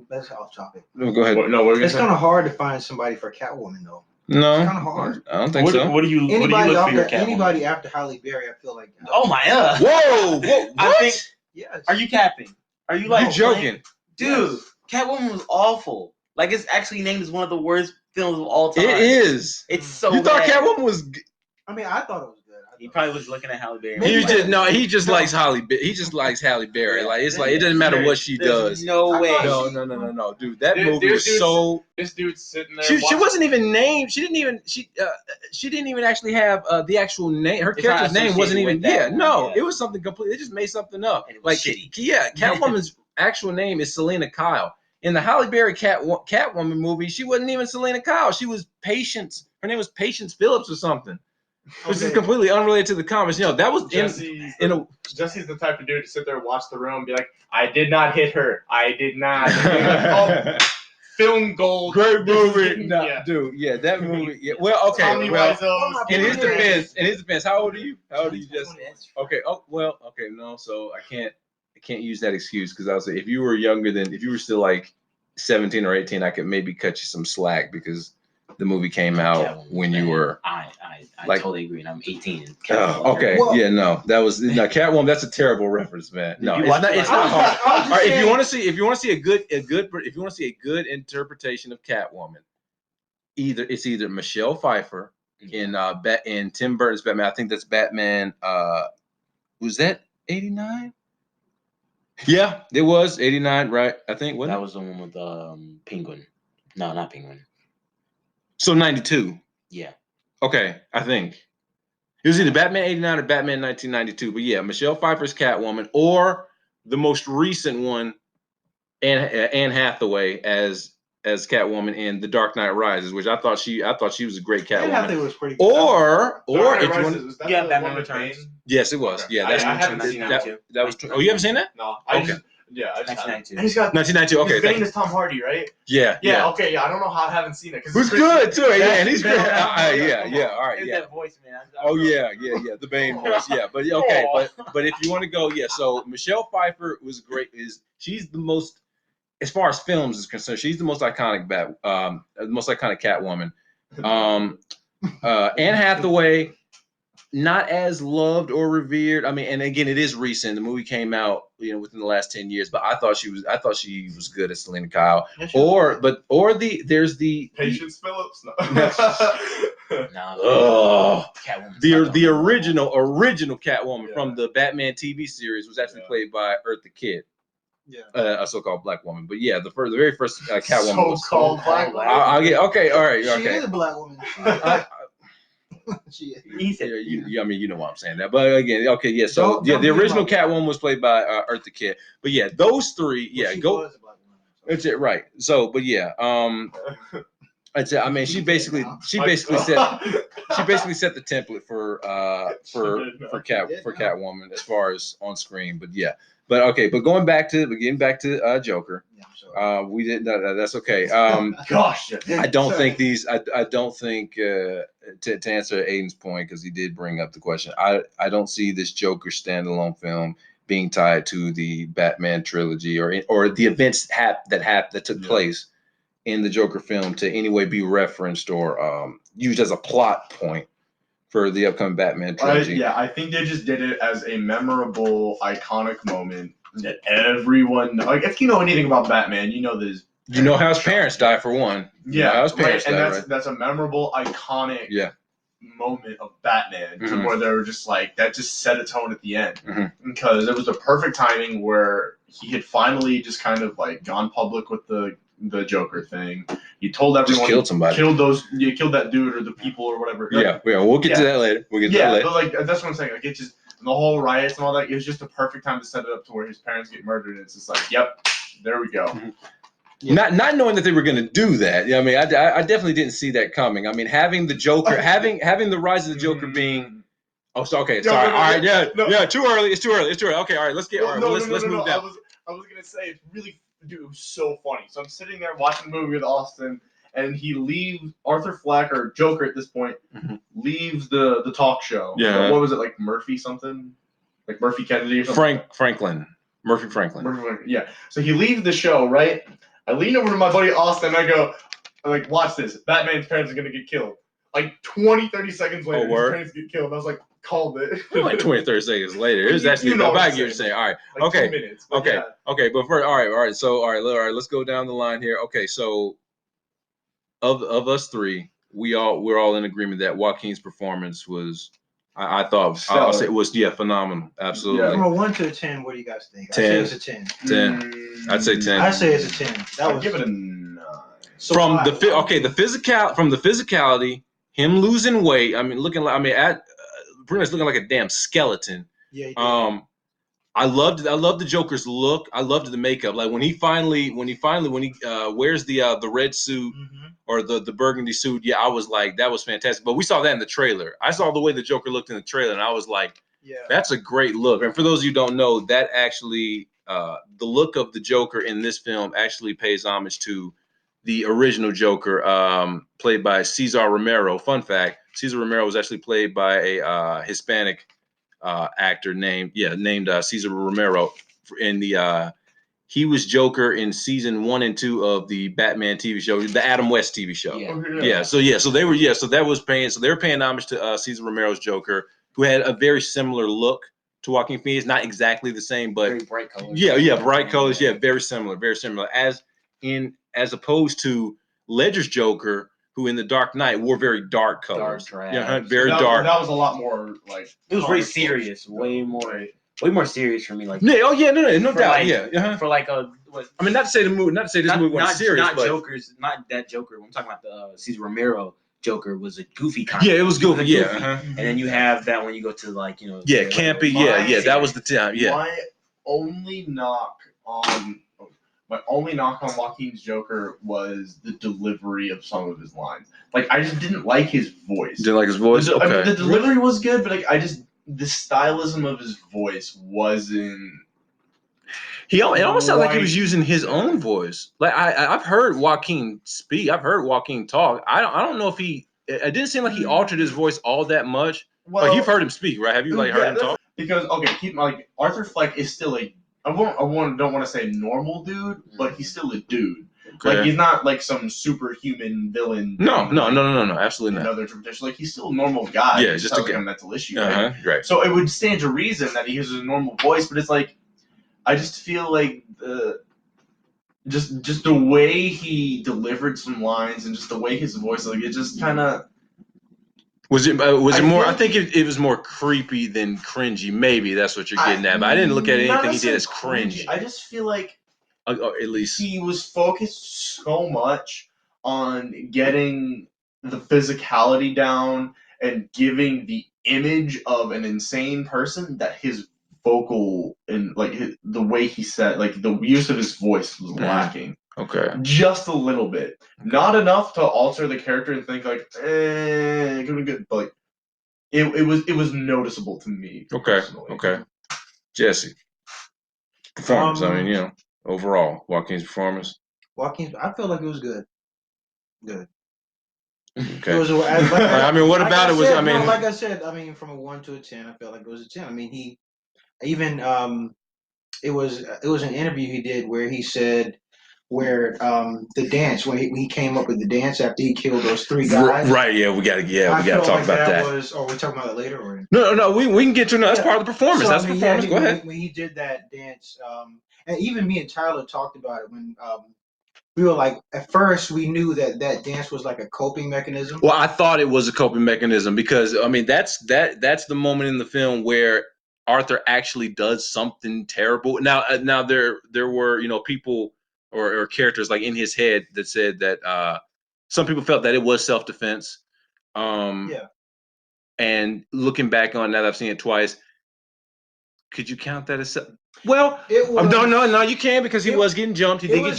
that's off topic. No, go ahead. No, we're It's gonna kind of hard to find somebody for Catwoman though. No, It's kinda hard. I don't think so. What do you look for your Catwoman? Anybody after Halle Berry, I feel like. Oh my Whoa, what? I think. Yes. Are you capping? Are you You're like joking? dude? Yes. Catwoman was awful. Like it's actually named as one of the worst films of all time. It is. It's so. You thought bad. Catwoman was? I mean, I thought it was good. He probably was looking at Halle Berry. Maybe He just likes Halle. He just likes Halle Berry. Yeah. Like it doesn't matter what she There's does. no way. No, dude. That Dude, movie is dude's- so. This dude's sitting there. She watching- wasn't even named. She didn't even actually have the actual name. Her It's character's not name wasn't associated even. with that Yeah, one, no, yeah. it was something completely. They just made something up. And it was Like shitty. yeah, Catwoman's actual name is Selena Kyle. In the Halle Berry Catwoman movie, she wasn't even Selena Kyle. She was Patience. Her name was Patience Phillips or something, which is completely unrelated to the comics. You know, that was Jesse's in a. Jesse's the type of dude to sit there, watch the room, and be like, "I did not hit her. I did not." Oh, film gold. Great movie, Yeah. dude. Yeah, that movie. Yeah. Well, okay. Tommy Well, Wiseau's. in his defense. How old are you? How old are you, Jesse? Okay. Oh well. Okay. No. So I can't use that excuse because I was like, if you were still like 17 or 18, I could maybe cut you some slack because the movie came out Catwoman, when you man. were. I like- totally agree. And I'm 18. Oh, okay. Well- Yeah. No. That was Catwoman. That's a terrible reference, man. No, you it's watch not. it? It's not I hard. was just All right, if saying- you want to see a good interpretation of Catwoman, it's either Michelle Pfeiffer in Tim Burton's Batman. I think that's Batman. Was that 89? Yeah, it was 89, right? I think That wasn't it? was the one with Penguin. No, not Penguin. So 92. Yeah. Okay, I think it was either Batman 89 or Batman 1992. But yeah, Michelle Pfeiffer's Catwoman, or the most recent one, Anne Hathaway as Catwoman in The Dark Knight Rises, which I thought she was a great Anne Catwoman. Hathaway was pretty good. Or if you want, Rises, Yeah, the Batman one with Returns. Bane? yes, it was. Okay. Yeah, I that's haven't seen that. that was. Oh, you haven't seen that? No, Okay. I just 1992. and he's got 1992. Okay, Bane is Tom Hardy, right? yeah. Yeah. Okay. Yeah. I don't know how I haven't seen it because Who's good too? Yeah, and he's good. Yeah. Yeah. All right. It's Yeah. that voice, man. Oh yeah. The Bane voice. Yeah, but okay, but if you want to go, yeah. So Michelle Pfeiffer was great. She's the most, as far as films is concerned, she's the most iconic Catwoman. Anne Hathaway, not as loved or revered. I mean, and again, it is recent. The movie came out, within the last 10 years. But I thought she was good as Selena Kyle. There's the Patience Phillips. No. No. Catwoman. the original Catwoman from the Batman TV series was actually played by Eartha Kitt, a so-called black woman. But yeah, the very first Catwoman was So-called black woman. I'll get okay. All right. She Okay. is a black woman. She is. He said, I mean, you know why I'm saying that. But again, okay, yeah. So Don't the beat original him up. Catwoman was played by Eartha Kitt. But yeah, those three, Well, yeah, she go. was a black woman, so. That's it, right? So, but yeah, I'd say, I mean, she basically set the template for Catwoman as far as on screen. But yeah, but okay, but getting back to Joker. Yeah, I'm sorry. We didn't. That's okay. Gosh. I don't Sorry. think I don't think to answer Aiden's point, because he did bring up the question. I don't see this Joker standalone film being tied to the Batman trilogy or the events that took place in the Joker film to any way be referenced or used as a plot point for the upcoming Batman trilogy. I think they just did it as a memorable, iconic moment that everyone, like, if you know anything about Batman, you know this. You know how his parents died, for one. You know how his parents and died, that's a memorable, iconic moment of Batman to Mhm. where they were just like, that just set a tone at the end. Mhm. Because it was the perfect timing where he had finally just kind of like gone public with the Joker thing. He told everyone, Just killed somebody. you killed that dude or the people or whatever. Yeah, we'll get to that later. But like that's what I'm saying. Like, it just, the whole riots and all that, it was just a perfect time to set it up to where his parents get murdered. And it's just like, yep, there we go. Mhm. Not knowing that they were going to do that. I mean, I definitely didn't see that coming. I mean, having the Joker, having the rise of the Joker being. Oh, so okay. Sorry. All right. Yeah. Too early. It's too early. All right. Let's get. Let's move down. I was gonna say, it's really, dude, it was so funny. So I'm sitting there watching the movie with Austin, and he leaves Arthur Fleck or Joker at this point leaves the talk show. Yeah. What was it, like Murphy something? Like Murphy Kennedy or something? Murphy Franklin. Yeah. So he leaves the show, right? I lean over to my buddy Austin and I'm like, watch this. Batman's parents are gonna get killed. Like 20, 30 seconds later, his parents get killed. I was like, called it. Like 20 or 30 seconds later. It was actually about I get what you're saying. All right. Like okay. 2 minutes. But Okay. yeah. Okay. But first, all right. So all right. Let's go down the line here. Okay. So of us three, we're all in agreement that Joaquin's performance was, I thought I'll say it was phenomenal. Absolutely. From a 1 to a 10, what do you guys think? 10. I say it's a 10. 10. I'd say 10. I say it's a 10. I'd give it a 9. So from the physicality, him losing weight. I mean, pretty much looking like a damn skeleton. Yeah. I loved the Joker's look. I loved the makeup. Like when he finally wears the red suit or the burgundy suit. Yeah, I was like, that was fantastic. But we saw that in the trailer. I saw the way the Joker looked in the trailer, and I was like, that's a great look. And for those of you who don't know, that actually the look of the Joker in this film actually pays homage to the original Joker, played by Cesar Romero. Fun fact: Cesar Romero was actually played by a Hispanic actor named Cesar Romero. He was Joker in season 1 and 2 of the Batman TV show, the Adam West TV show. So they were paying homage to Cesar Romero's Joker, who had a very similar look to Joaquin Phoenix, not exactly the same, but very bright colors. Bright colors. Yeah, very similar. As opposed to Ledger's Joker, who in The Dark Knight wore very dark colors. Very dark. That was a lot more like. It was very serious. Way more serious for me. Like. No doubt. For like I mean, not to say this movie wasn't serious, not but Joker's, not that Joker. I'm talking about the Cesar Romero Joker was a goofy kind. Yeah, it was goofy. And then you have that when you go to campy. That was the time. Yeah. My only knock on Joaquin's Joker was the delivery of some of his lines. Like, I just didn't like his voice. Didn't like his voice? Okay. I mean, the delivery was good, but like, the stylism of his voice wasn't. It almost sounded like he was using his own voice. Like I've heard Joaquin speak. I've heard Joaquin talk. I don't know if it didn't seem like he altered his voice all that much. Well, like, you've heard him speak, right? Have you heard him talk? Because Arthur Fleck is still don't want to say normal dude, but he's still a dude. Okay. Like, he's not like some superhuman villain. No, absolutely not. Another interpretation. Like, he's still a normal guy. Yeah, just like a mental issue. Right. So it would stand to reason that he uses a normal voice, but it's like, I just feel like just the way he delivered some lines and just the way his voice, like, it just kind of. Was it more? I think it was more creepy than cringy. Maybe that's what you're getting at. But I didn't look at anything he did as cringy. I just feel like, at least he was focused so much on getting the physicality down and giving the image of an insane person that his vocal and the way he said, like, the use of his voice was lacking. Okay. Just a little bit. Not enough to alter the character and think like, it could be good, but it was noticeable to me. Okay. Personally. Okay. Jesse. Performance. Overall, Joaquin's performance. I felt like it was good. Good. Okay. It was, what about it was? Like I said, from a 1 to a 10, I felt like it was a 10. He even it was an interview he did where he said the dance when he came up with the dance after he killed those 3 guys. Right. Yeah, we gotta talk about that. Are we talking about that later or? No. We can get to that's part of the performance. So, that's the performance. Go ahead. When he did that dance, and even me and Tyler talked about it when we were like, at first we knew that dance was like a coping mechanism. Well, I thought it was a coping mechanism because that's the moment in the film where Arthur actually does something terrible. Now there were people or characters like in his head that said that some people felt that it was self-defense. And looking back on that, I've seen it twice. Could you count that as well? No, you can because he was getting jumped. He did get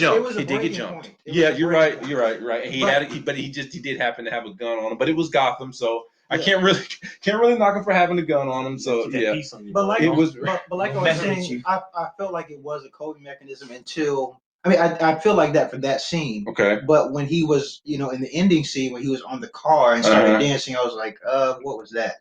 jumped. Yeah, you're right. Right. He did happen to have a gun on him, but it was Gotham, so I can't really knock him for having a gun on him. So yeah, but like I was saying, I felt like it was a coping mechanism until I mean, I feel like that for that scene. Okay. But when he was, in the ending scene when he was on the car and started dancing, I was like, what was that?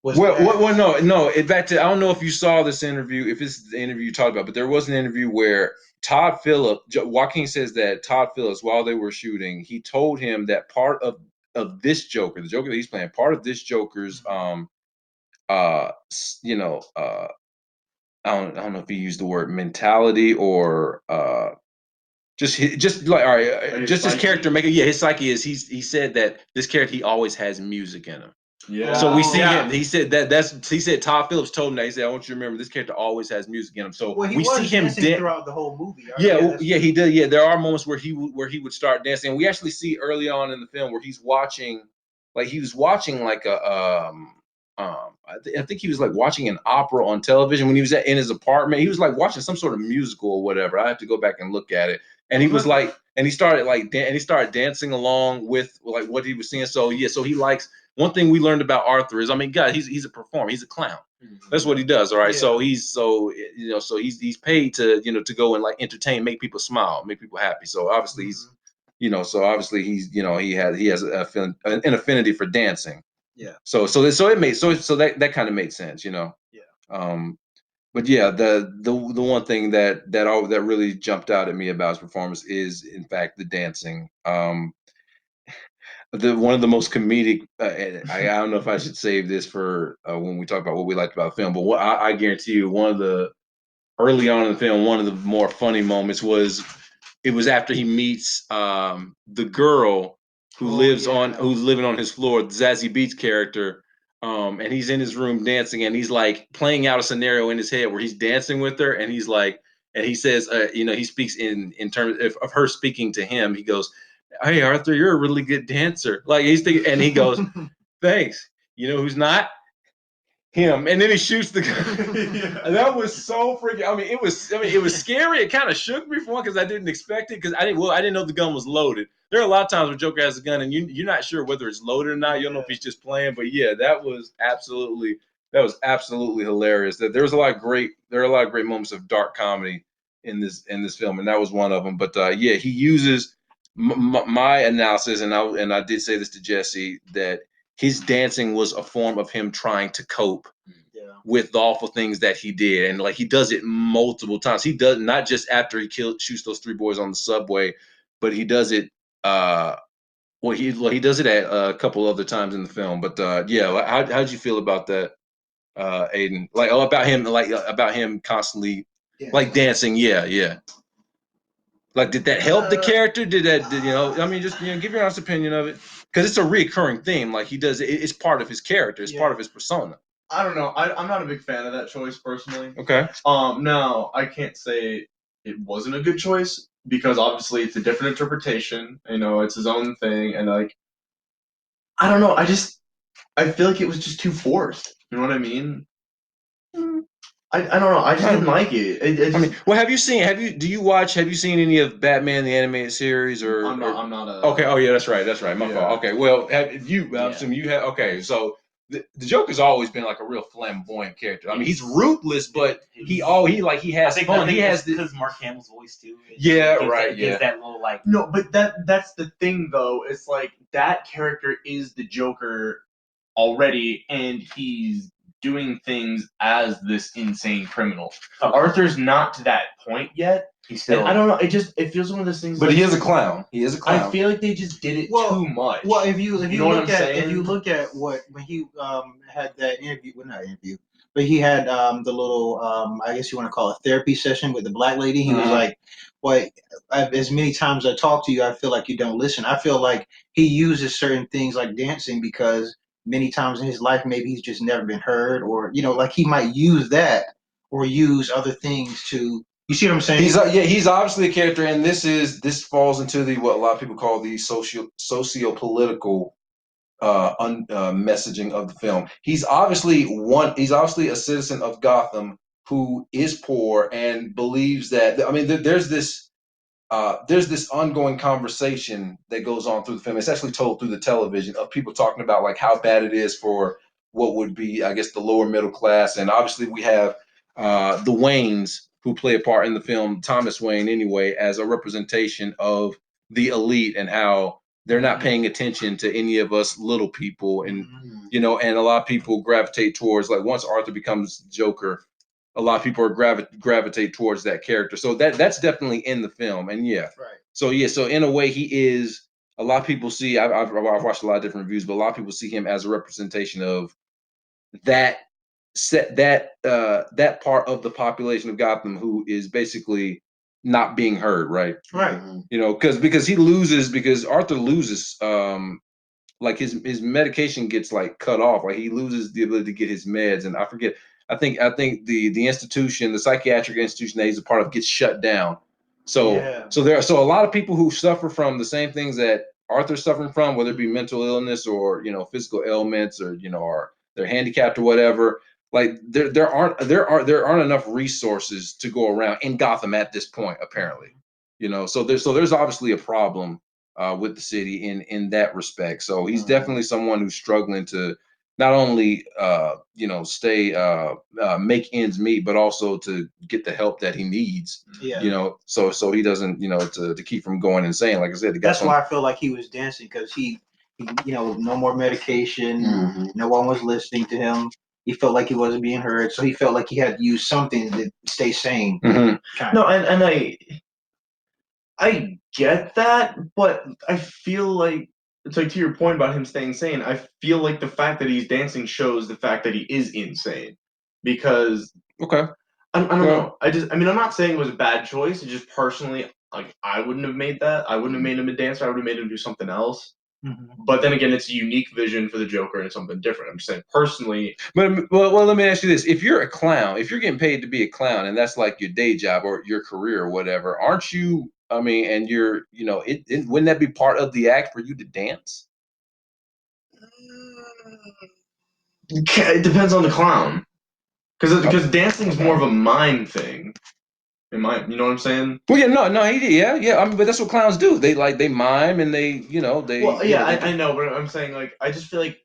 No. In fact, I don't know if you saw this interview, if it's the interview you talked about, but there was an interview where Joaquin says that Todd Phillips, while they were shooting, he told him that part of this Joker, the Joker that he's playing, part of this Joker's, I don't know if he used the word mentality or just like all right, just his character making his psyche is he said that this character he always has music in him. Yeah. So we see him. He said he said Todd Phillips told him that. He said, I want you to remember this character always has music in him. So he we was see him dancing throughout the whole movie. He did. Yeah, there are moments where he would start dancing. And we actually see early on in the film where he was watching like a I think he was like watching an opera on television when he was in his apartment. He was like watching some sort of musical or whatever. I have to go back and look at it. And he was like, and he started dancing along with like what he was seeing. So yeah, so he likes. One thing we learned about Arthur is, I mean, God, he's a performer, he's a clown. That's what he does. All right, so he's paid to to go and like entertain, make people smile, make people happy. So obviously he's he has an affinity for dancing. Yeah. So that kind of made sense, Yeah. But yeah, the one thing that really jumped out at me about his performance is in fact the dancing. One of the most comedic. I don't know if I should save this for when we talk about what we liked about the film, but I guarantee you, one of the early on in the film, one of the more funny moments was after he meets the girl who's living on his floor, Zazie Beetz character, and he's in his room dancing, and he's like playing out a scenario in his head where he's dancing with her, and he's like, and he says, he speaks in terms of her speaking to him. He goes, "Hey Arthur, you're a really good dancer." Like he's thinking, and he goes, "Thanks." You know who's not? Him. And then he shoots the gun. And that was so freaking. I mean, it was scary. It kind of shook me for one because I didn't expect it because I didn't know the gun was loaded. There are a lot of times when Joker has a gun and you're not sure whether it's loaded or not. You don't know if he's just playing. But yeah, that was absolutely hilarious. That there are a lot of great moments of dark comedy in this film, and that was one of them. But yeah, he uses my analysis, and I did say this to Jesse, that his dancing was a form of him trying to cope with the awful things that he did, and like he does it multiple times. He does not just after he shoots those 3 boys on the subway, but he does it. He does it at a couple other times in the film. But yeah, how'd you feel about that, Aiden? Like about him constantly dancing? Yeah. Like, did that help the character? I mean, just give your honest opinion of it, because it's a reoccurring theme. Like he does, it's part of his character. It's part of his persona. I don't know. I'm not a big fan of that choice personally. Okay. Now I can't say it wasn't a good choice because obviously it's a different interpretation. It's his own thing, and like, I don't know. I feel like it was just too forced. You know what I mean? I don't know. I just didn't like it. I mean, well, have you seen any of Batman the animated series or? I'm not a. Okay. Oh yeah, that's right. My fault. Okay. Well, have you? I assume you have. Okay. So the Joker's always been like a real flamboyant character. I mean, he's ruthless, but he has fun. He has because Mark Hamill's voice too. Gives that little like. No, but that's the thing though. It's like that character is the Joker already, and he's doing things as this insane criminal. Okay. Arthur's not to that point yet. He's still. And I don't know. It feels one of those things. But he is a clown. I feel like they just did it too much. Well, if you look at when he had that interview, well, not interview, but he had the little I guess you want to call it therapy session with the black lady. He was like, "Well, as many times I talk to you, I feel like you don't listen." I feel like he uses certain things like dancing because many times in his life maybe he's just never been heard, or like he might use that or use other things to. You see what I'm saying? He's obviously a character, and this falls into what a lot of people call the socio-political messaging of the film. He's obviously a citizen of Gotham who is poor and believes that. I mean, there's this ongoing conversation that goes on through the film. It's actually told through the television of people talking about like how bad it is for what would be, I guess, the lower middle class, and obviously we have the Waynes, who play a part in the film, Thomas Wayne anyway, as a representation of the elite and how they're not paying attention to any of us little people. And and a lot of people gravitate towards, like, once Arthur becomes Joker, a lot of people are gravitate towards that character. So that's definitely in the film. And so in a way, he is, a lot of people see, I've watched a lot of different reviews, but a lot of people see him as a representation of that that part of the population of Gotham who is basically not being heard, right? Because he loses, because Arthur loses, like his medication gets like cut off, like he loses the ability to get his meds, and I think the institution, the psychiatric institution that he's a part of, gets shut down. So a lot of people who suffer from the same things that Arthur's suffering from, whether it be mental illness or physical ailments, or or they're handicapped or whatever. Like there aren't enough resources to go around in Gotham at this point, apparently. So there's obviously a problem with the city in that respect. So he's definitely someone who's struggling to not only stay make ends meet, but also to get the help that he needs. So he doesn't to keep from going insane. Like I said, that's why I feel like he was dancing, because he no more medication, no one was listening to him. He felt like he wasn't being heard, so he felt like he had to use something to stay sane. No, and I get that, but I feel like it's like, to your point about him staying sane, I feel like the fact that he's dancing shows the fact that he is insane. Because I don't know. I'm not saying it was a bad choice. It's just personally, like, I wouldn't have made that. I wouldn't have made him a dancer. I would have made him do something else. But then again, it's a unique vision for the Joker and it's something different. I'm just saying personally. But well, let me ask you this: if you're a clown, if you're getting paid to be a clown, and that's like your day job or your career or whatever, aren't you? I mean, and you're, wouldn't that be part of the act for you to dance? It depends on the clown, because dancing is more of a mind thing. You know what I'm saying? Well, yeah. I mean, but that's what clowns do. They mime and they. Well, yeah, I know, but I'm saying, like, I just feel like,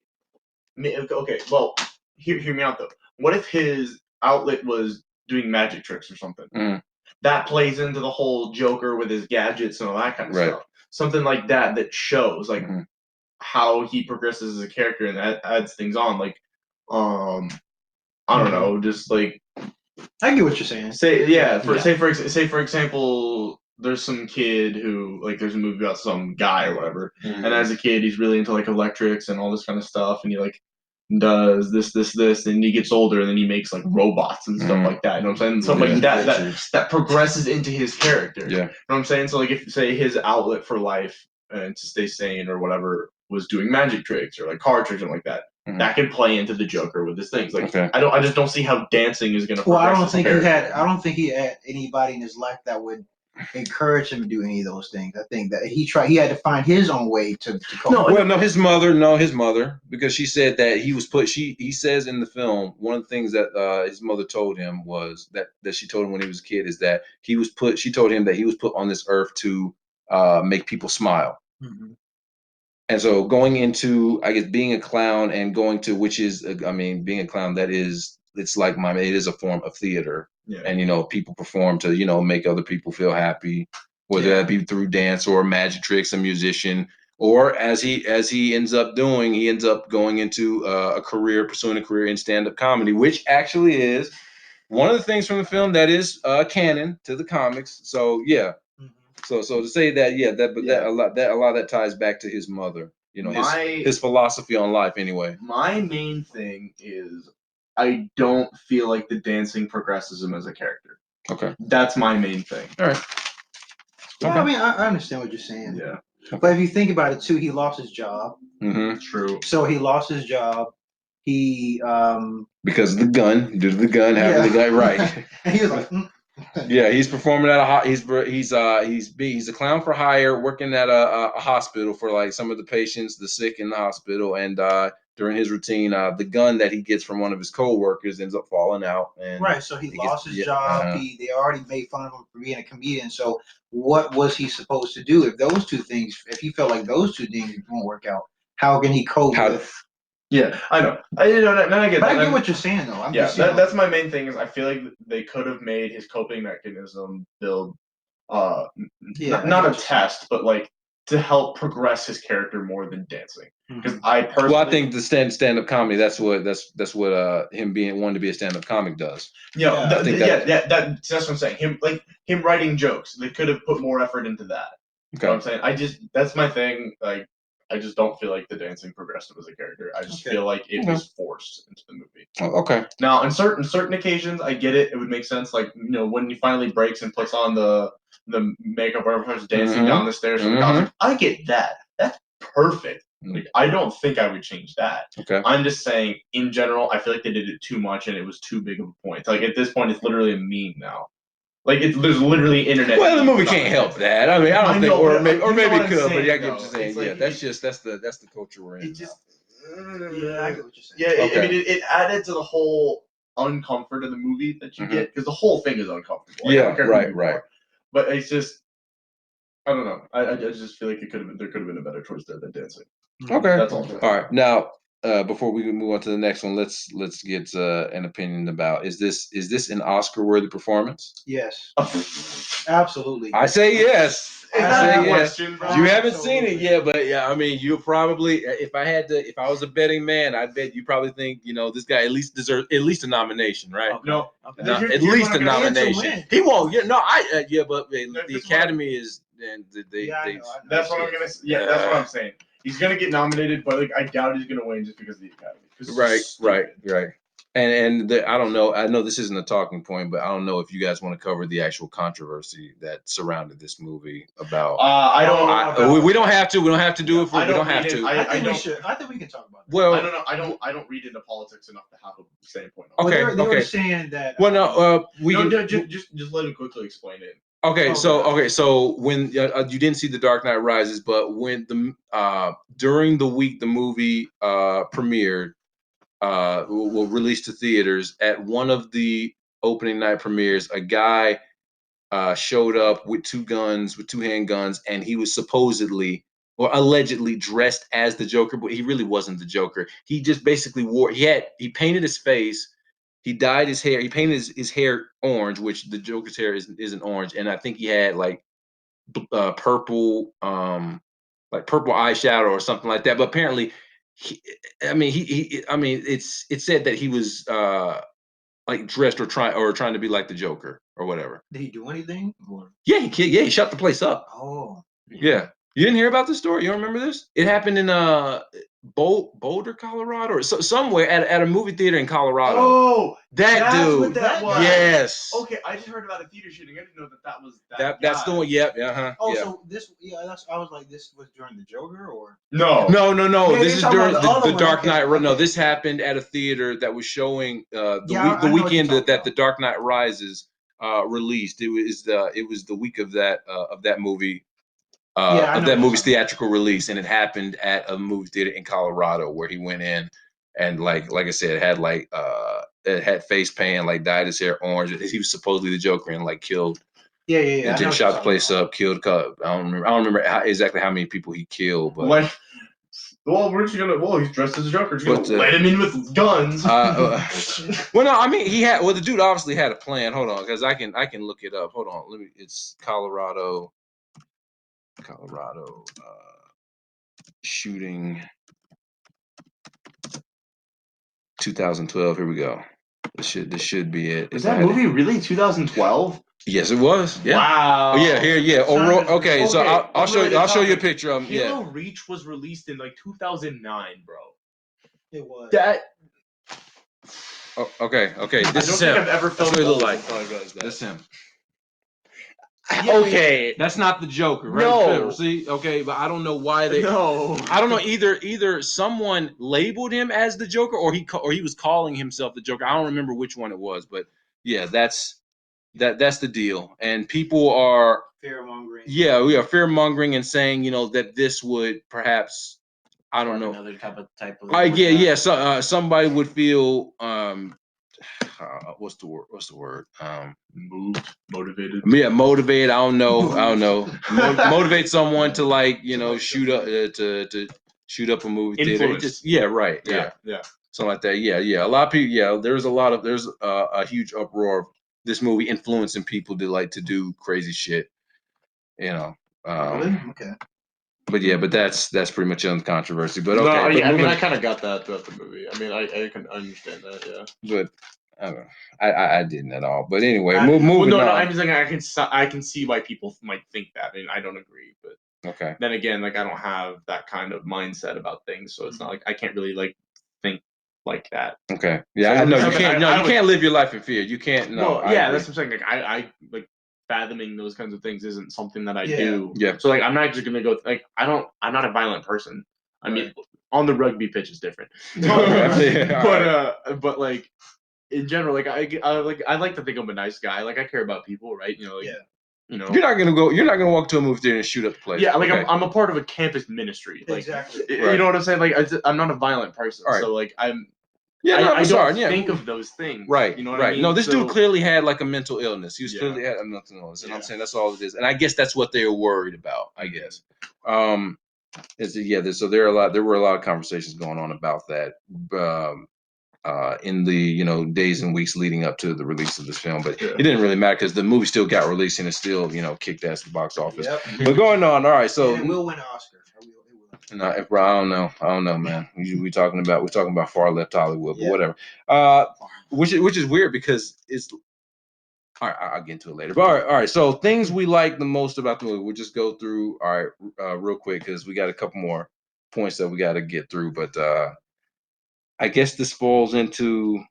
okay, well, hear me out though. What if his outlet was doing magic tricks or something? That plays into the whole Joker with his gadgets and all that kind of stuff. Something like that shows like how he progresses as a character, and that adds things on. Like, I don't know, just like, I get what you're saying. Say for example, there's some kid who, like, there's a movie about some guy or whatever, and as a kid he's really into like electrics and all this kind of stuff, and he like does this, and he gets older and then he makes like robots and stuff like that. You know what I'm saying? Something like that progresses into his character. You know what I'm saying? So like, if say his outlet for life and to stay sane or whatever was doing magic tricks or like card tricks and like that. That could play into the Joker with his things. Like, I just don't see how dancing is going to. Well, I don't think he had anybody in his life that would encourage him to do any of those things. I think that he had to find his own way to cope. His mother, because she said that he was put. He says in the film, one of the things that his mother told him was that she told him when he was a kid is that he was put. She told him that he was put on this earth to make people smile. And so going into, I guess, being a clown and going to, which is, being a clown, it's like it is a form of theater. And, people perform to, make other people feel happy, whether that be through dance or magic tricks, a musician, or as he ends up doing, he ends up going into pursuing a career in stand-up comedy, which actually is one of the things from the film that is canon to the comics. So, yeah. So to say that, a lot of that ties back to his mother, his philosophy on life anyway. My main thing is, I don't feel like the dancing progresses him as a character. Okay. That's my main thing. All right. Well, I mean, I understand what you're saying. Yeah. But if you think about it too, he lost his job. True. So he lost his job. He because of the gun, due to the gun, having the guy right. And he was like, Yeah, he's performing at he's a clown for hire, working at a hospital for like some of the patients, the sick in the hospital, and during his routine, the gun that he gets from one of his co-workers ends up falling out. And so he lost his job. They already made fun of him for being a comedian. So what was he supposed to do if he felt like those two things won't work out? How can he cope with Yeah, I know. I get But that. I get what you're saying though. I'm just That's my main thing. Is I feel like they could have made his coping mechanism build, not a test, but like to help progress his character more than dancing. Because I personally, Well, I think the stand-up comedy. That's what him being wanting to be a stand-up comic does. That's what I'm saying. Him writing jokes. They could have put more effort into that. Okay. You know what I'm saying? That's my thing. Like, I just don't feel like the dancing progressed him as a character. I just feel like it was forced into the movie. Oh, okay. Now, on certain occasions, I get it. It would make sense. Like, when he finally breaks and puts on the makeup, or starts dancing down the stairs from the concert. I get that. That's perfect. Like, I don't think I would change that. Okay. I'm just saying, in general, I feel like they did it too much, and it was too big of a point. Like, at this point, it's literally a meme now. Like, there's literally internet. Well, the movie can't help that. I mean, I don't think, or maybe it could, but I get what you're saying. Like, that's the culture we're in. It just, Yeah, I get what you're saying. yeah. Okay. I mean, it added to the whole uncomfort of the movie that you get, because the whole thing is uncomfortable. Like, I don't care who you are. But it's just, I don't know. I just feel like there could have been a better choice there than dancing. Okay. That's all. All right. Now, before we move on to the next one, let's get an opinion about is this an Oscar-worthy performance? Yes. Absolutely. I say yes. Is that a question, bro? You haven't seen it yet, but yeah, I mean, you probably, if I was a betting man, I bet you probably think, this guy at least deserves at least a nomination, right? Okay. No, at least a nomination. He won't. Yeah, no, but the Academy is, and they. I know. That's what I'm gonna. Yeah, that's what I'm saying. He's gonna get nominated, but like, I doubt he's gonna win just because of the Academy. Right. And I don't know. I know this isn't a talking point, but I don't know if you guys want to cover the actual controversy that surrounded this movie about. I don't. We don't have to. We don't have to do it. We don't have to. I think we should. I think we can talk about that. Well, I don't know. I don't read into politics enough to have a standpoint. Okay. They were saying that. Well, no. Just let him quickly explain it. Okay, so when you didn't see The Dark Knight Rises, but when during the week the movie premiered, will release to theaters, at one of the opening night premieres, a guy showed up with two handguns, and he was supposedly or allegedly dressed as the Joker, but he really wasn't the Joker. He just basically he painted his face. He dyed his hair. He painted his hair orange, which the Joker's hair isn't orange. And I think he had like purple eyeshadow or something like that. But apparently, it's said that he was like dressed or trying to be like the Joker or whatever. Did he do anything? Yeah, he shut the place up. Oh. Yeah. You didn't hear about this story? You don't remember this? It happened in Boulder, Colorado, or somewhere at a movie theater in Colorado. Oh, that's dude. What that was. Yes. Okay, I just heard about a theater shooting. I didn't know that was that. That's the one. Yep. Oh, yeah. so this? Yeah, I was like, this was during the Joker, or no. Yeah, this is during the Dark Knight. Okay. No, this happened at a theater that was showing the weekend that the Dark Knight Rises released. It was the week of that movie. Of that movie's theatrical release, and it happened at a movie theater in Colorado where he went in and like I said, it had face paint, like dyed his hair orange. He was supposedly the Joker and like killed. Yeah. And then shot the place up, killed. I don't remember exactly how many people he killed, but. Where's he gonna? Well, he's dressed as a Joker. You're gonna let him in with guns. Well, no, I mean the dude obviously had a plan. Hold on, because I can look it up. Hold on, it's Colorado shooting 2012. Here we go. This should be it. Is that movie really 2012? Yes, it was. Yeah. Wow. Oh, yeah. Here. Yeah. Okay. So I'll show you a picture of. Halo Reach was released in like 2009, bro. It was. That. Oh, okay. This is him. I don't think I've ever felt it look like. This is him. Okay, that's not the Joker, right? No. See, okay, but I don't know why they. No. I don't know either someone labeled him as the Joker, or he was calling himself the Joker. I don't remember which one it was, but yeah, that's the deal. And people are fear-mongering. Yeah, we are fear-mongering and saying, that this would perhaps, I don't know, another type of. yeah. So somebody would feel what's the word? Moved, motivated. Yeah, motivated. I don't know. Motivate someone to shoot up to shoot up a movie theater. Influenced. Right. Yeah. Yeah. Something like that. Yeah. A lot of people. Yeah, there's a huge uproar of this movie influencing people to like to do crazy shit. You know. Really? Okay. But that's pretty much on controversy. But No, okay. I mean, I kind of got that throughout the movie. I mean, I can understand that. Yeah. But I don't know. I didn't at all. But anyway, I didn't. moving Well, no, on. I'm just like I can see why people might think that, and I don't agree. But Okay. then again, like I don't have that kind of mindset about things, so it's not like I can't really like think like that. Okay. Yeah, So I know you but can't. I you would- can't live your life in fear. You can't. No. Well, I yeah, agree. that's what I'm saying. Like I like fathoming those kinds of things isn't something that I Yeah. do. Yeah. So like I'm not just gonna go like I'm not a violent person. I mean, on the rugby pitch is different. Yeah, But like in general, like I like to think I'm a nice guy. Like I care about people, right? You know, like, you know. You're not gonna walk to a movie theater and shoot up the place. Yeah, like okay. I'm a part of a campus ministry. Like, Exactly. you know what I'm saying? Like I'm not a violent person, All right. so like I I'm sorry. don't think of those things. Right. You know what right. I mean? No, this So- dude clearly had like a mental illness. He was Yeah. clearly had a mental illness, and I'm Yeah. saying that's all it is. And I guess that's what they were worried about. I guess. So there were a lot of conversations going on about that. In the days and weeks leading up to the release of this film, but it didn't really matter because the movie still got released and it still kicked ass at the box office. Yep. But going on, all right. So And it will win an Oscar. no, I don't know, man. We're talking about far left Hollywood, but Yeah. whatever. Which is weird because it's. All right, I'll get into it later. But all right. So things we like the most about the movie, we'll just go through. All right, real quick because we got a couple more points that we got to get through. But I guess this falls into.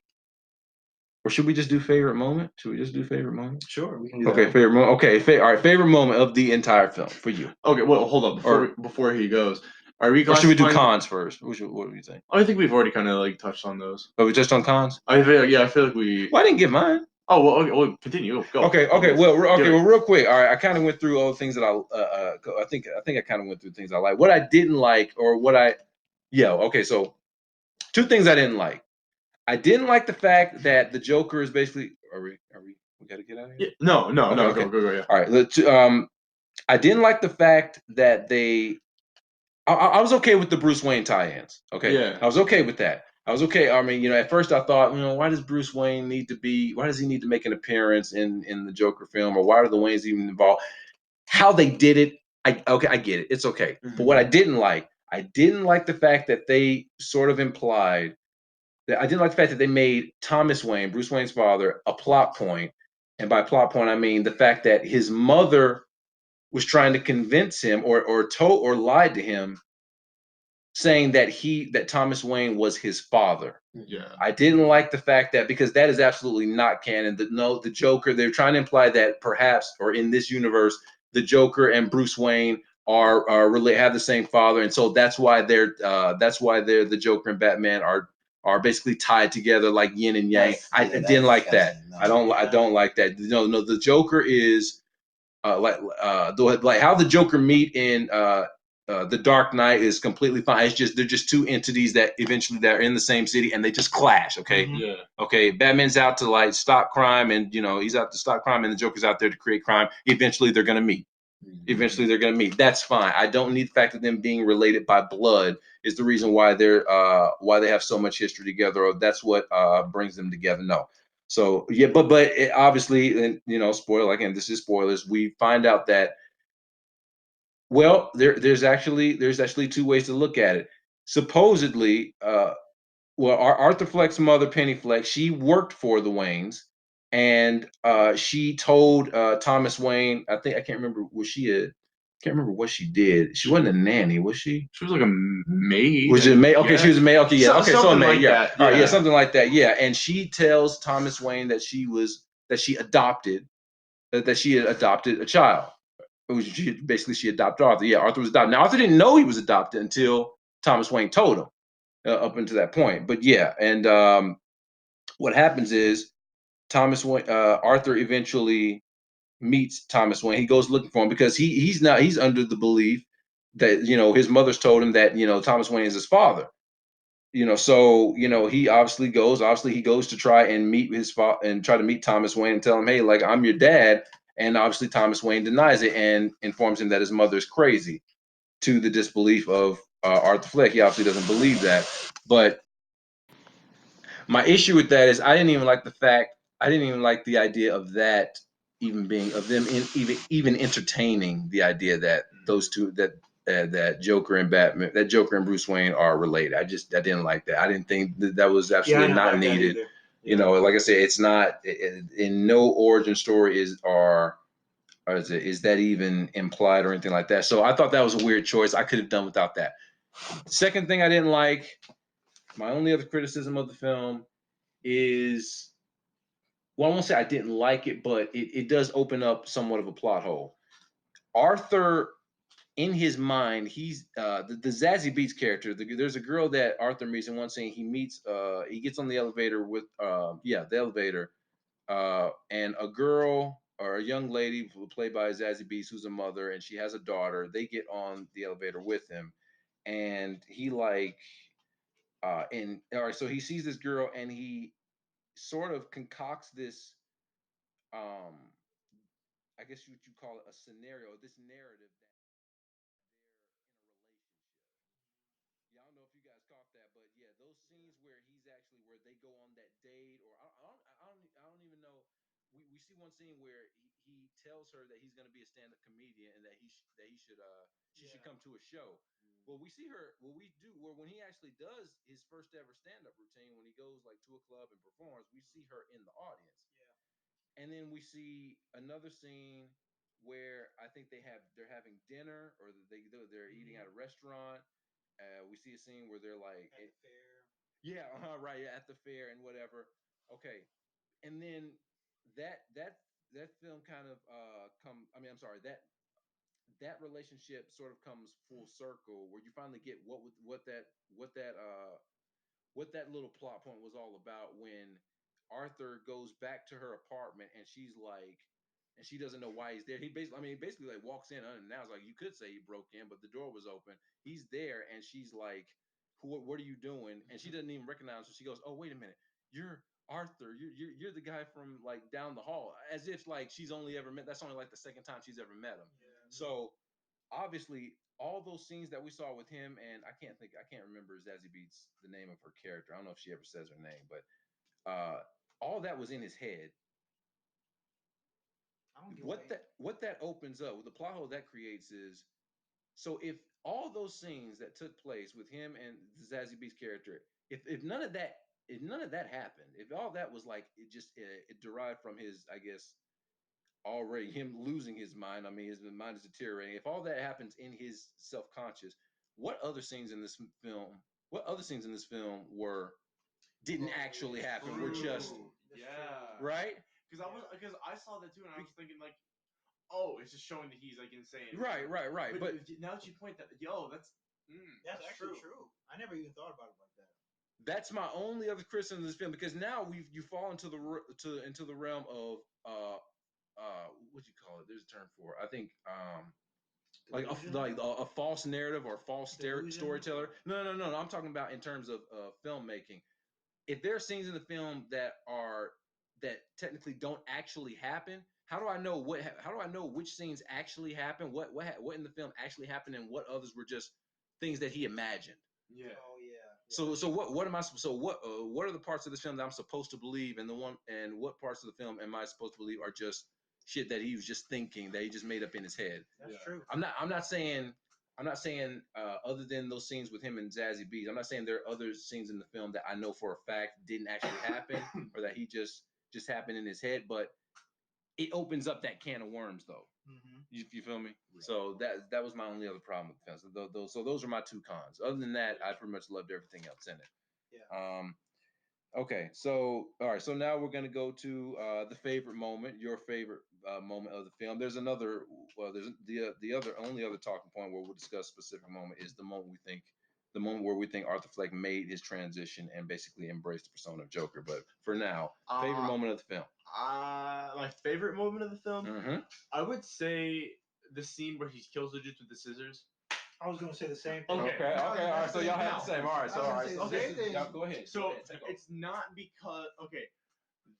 Or should we just do favorite moment? Should we just do favorite moment? Sure, we can do Okay, that. favorite moment. Okay, all right. Favorite moment of the entire film for you. Okay, well, hold on before he goes. Are we? Or should we do classifying- cons first? What do you think? I think we've already kind of like touched on those. Oh, we just on cons? I feel like we. Well, I didn't get mine. Oh well, okay, well, continue. Go. Okay. Do Well, it. real quick. All right, I kind of went through all the things that I think I kind of went through things I like. What I didn't like, or what I, yeah. Okay, so two things I didn't like. I didn't like the fact that the Joker is basically. Are we? We got to get out of here. Yeah, no. Okay. Go. Yeah. All right. I didn't like the fact that they. I was okay with the Bruce Wayne tie-ins. Okay. Yeah. I was okay with that. I was okay. I mean, at first I thought, why does Bruce Wayne need to make an appearance in the Joker film, or why are the Waynes even involved? How they did it, I get it. It's okay. Mm-hmm. But what I didn't like the fact that they sort of implied that I didn't like the fact that they made Thomas Wayne, Bruce Wayne's father, a plot point. And by plot point, I mean the fact that his mother was trying to convince him or lied to him, saying that Thomas Wayne was his father. Yeah. I didn't like the fact that, because that is absolutely not canon. The Joker, they're trying to imply that perhaps, or in this universe, the Joker and Bruce Wayne are really have the same father, and so that's why they're the Joker and Batman are basically tied together like yin and yang. I didn't like that. I don't like that. No, the Joker is like how the Joker meet in The Dark Knight is completely fine. It's just they're just two entities that eventually they're in the same city and they just clash. Okay. Mhm. Yeah. Okay. Batman's out to like stop crime, and he's out to stop crime, and the Joker's out there to create crime. Eventually they're gonna meet. That's fine. I don't need the fact that them being related by blood is the reason why they have so much history together, or that's what brings them together. No. So yeah, but it obviously, and spoiler again. This is spoilers. We find out that there's actually two ways to look at it. Supposedly, Arthur Fleck's mother, Penny Fleck, she worked for the Waynes, and she told Thomas Wayne. I can't remember what she did. She wasn't a nanny, was she? She was like a maid. Was it a maid? Okay, Yeah. she was a maid. Okay, yeah. Okay, so a Something maid. like Yeah. that. All right, Yeah. yeah, something like that. Yeah, and she tells Thomas Wayne that she adopted a child. She adopted Arthur. Yeah, Arthur was adopted. Now Arthur didn't know he was adopted until Thomas Wayne told him. Up until that point, but yeah, and what happens is Arthur eventually meets Thomas Wayne. He goes looking for him because he's under the belief that his mother's told him that Thomas Wayne is his father. So he obviously goes to try and meet his father and try to meet Thomas Wayne and tell him, hey, like, I'm your dad. And obviously Thomas Wayne denies it and informs him that his mother is crazy, to the disbelief of Arthur Fleck. He obviously doesn't believe that. But my issue with that is I didn't even like the idea of that even being of them even entertaining the idea that those two that Joker and Batman, that Joker and Bruce Wayne are related. I didn't like that. I didn't think that was absolutely not like needed. Yeah. You know, like I said, it's not in no origin story is that even implied or anything like that. So I thought that was a weird choice. I could have done without that. Second thing I didn't like, my only other criticism of the film is, well, I won't say I didn't like it, but it does open up somewhat of a plot hole. Arthur, in his mind, he's the Zazie Beetz character. There's a girl that Arthur meets in one scene. He gets on the elevator with the elevator, and a girl or a young lady played by Zazie Beetz, who's a mother, and she has a daughter. They get on the elevator with him, and he so he sees this girl, and he sort of concocts this, I guess what you call it, a scenario, this narrative that they're in a relationship. Yeah, I don't know if you guys caught that, but yeah, those scenes where where they go on that date, or I don't even know. We see one scene where he tells her that he's going to be a stand-up comedian and that she should come to a show. Well, we see her. Well, we do. Well, when he actually does his first ever stand-up routine, when he goes like to a club and performs, we see her in the audience. Yeah. And then we see another scene where I think they're having dinner, or they're eating at a restaurant. We see a scene where they're like at the fair. Yeah, right, yeah, at the fair and whatever. Okay, and then that film kind of I'm sorry, that relationship sort of comes full circle where you finally get what that little plot point was all about when Arthur goes back to her apartment and she's like, and she doesn't know why he's there. He basically like walks in unannounced. Like, you could say he broke in, but the door was open. He's there, and she's like, "What are you doing?" And she doesn't even recognize him. She goes, "Oh, wait a minute, you're Arthur. You're the guy from like down the hall." As if like she's only ever met. That's only like the second time she's ever met him. Yeah. So obviously all those scenes that we saw with him, and I can't remember Zazie Beetz, the name of her character. I don't know if she ever says her name, but all that was in his head. What that opens up, the plot hole that creates is, so if all those scenes that took place with him and Zazie Beetz character, if none of that happened, if all that was like it derived from his, I guess, already him losing his mind. I mean, his mind is deteriorating. If all that happens in his self-conscious, what other scenes in this film? What other scenes in this film didn't actually happen? True. Were just right. Because I saw that too, and I was thinking like, oh, it's just showing that he's like insane. Right. But now that you point that, that's actually true. I never even thought about it like that. That's my only other criticism of this film, because now you fall into the realm of what do you call it? There's a term for it. I think like a false narrative or false storyteller. No. I'm talking about in terms of filmmaking. If there are scenes in the film that technically don't actually happen, how do I know which scenes actually happen? What in the film actually happened, and what others were just things that he imagined? Yeah. Oh yeah. So what am I? So what are the parts of this film that I'm supposed to believe, and what parts of the film am I supposed to believe are just shit that he was just thinking, that he just made up in his head? That's true. I'm not saying other than those scenes with him and Zazie Beetz, I'm not saying there are other scenes in the film that I know for a fact didn't actually happen or that he just happened in his head, but it opens up that can of worms though. Mm-hmm. You feel me? Right. So that was my only other problem with the film. So those are my two cons. Other than that, I pretty much loved everything else in it. Yeah. Okay. So all right. So now we're gonna go to the favorite moment, your favorite moment of the film. There's another. Well, there's the only other talking point where we'll discuss specific moment is the moment where we think Arthur Fleck made his transition and basically embraced the persona of Joker. But for now, favorite moment of the film. My favorite moment of the film, Mm-hmm. I would say the scene where he kills the dude with the scissors. I was gonna say the same thing. Okay. All right. So y'all have the same. All right. Okay. Y'all go ahead. So it's not because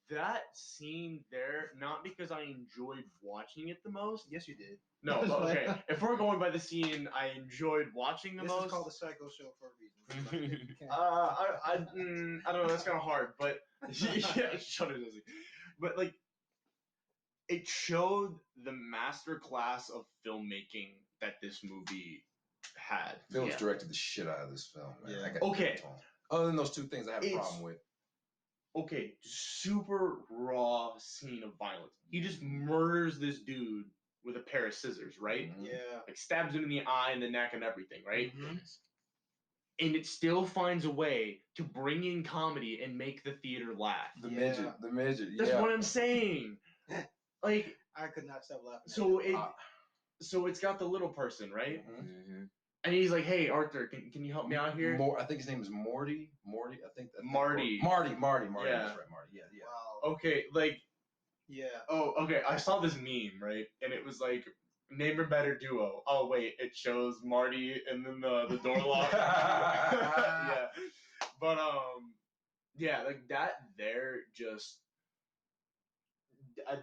that scene there, not because I enjoyed watching it the most. Yes, you did. No, okay. If we're going by the scene I enjoyed watching the This most, is called the Psycho Show for a reason. I don't know. That's kind of hard, but yeah, shut it, Izzy. But like, it showed the master class of filmmaking that this movie had. Phillips Yeah. directed the shit out of this film, man. Yeah. I got Okay. to give it to him. Other than those two things, I had a It's- problem with. Okay, super raw scene of violence. He just murders this dude with a pair of scissors, right? Mhm. Yeah. Like stabs him in the eye and the neck and everything, right? Mhm. And it still finds a way to bring in comedy and make the theater laugh. The Yeah. midget. That's yeah. what I'm saying. Like, I could not stop laughing. so at it's got the little person, right? Mhm. And he's like, "Hey, Arthur, can you help me out here?" I think his name is Morty. Marty. Marty. Marty. Yeah. That's right, Marty. Yeah. Wow. Okay, like, Yeah. oh, okay. I saw this meme, right? And it was like, name a better duo. Oh wait, it shows Marty and then the door lock. Yeah, but yeah, like that. There, just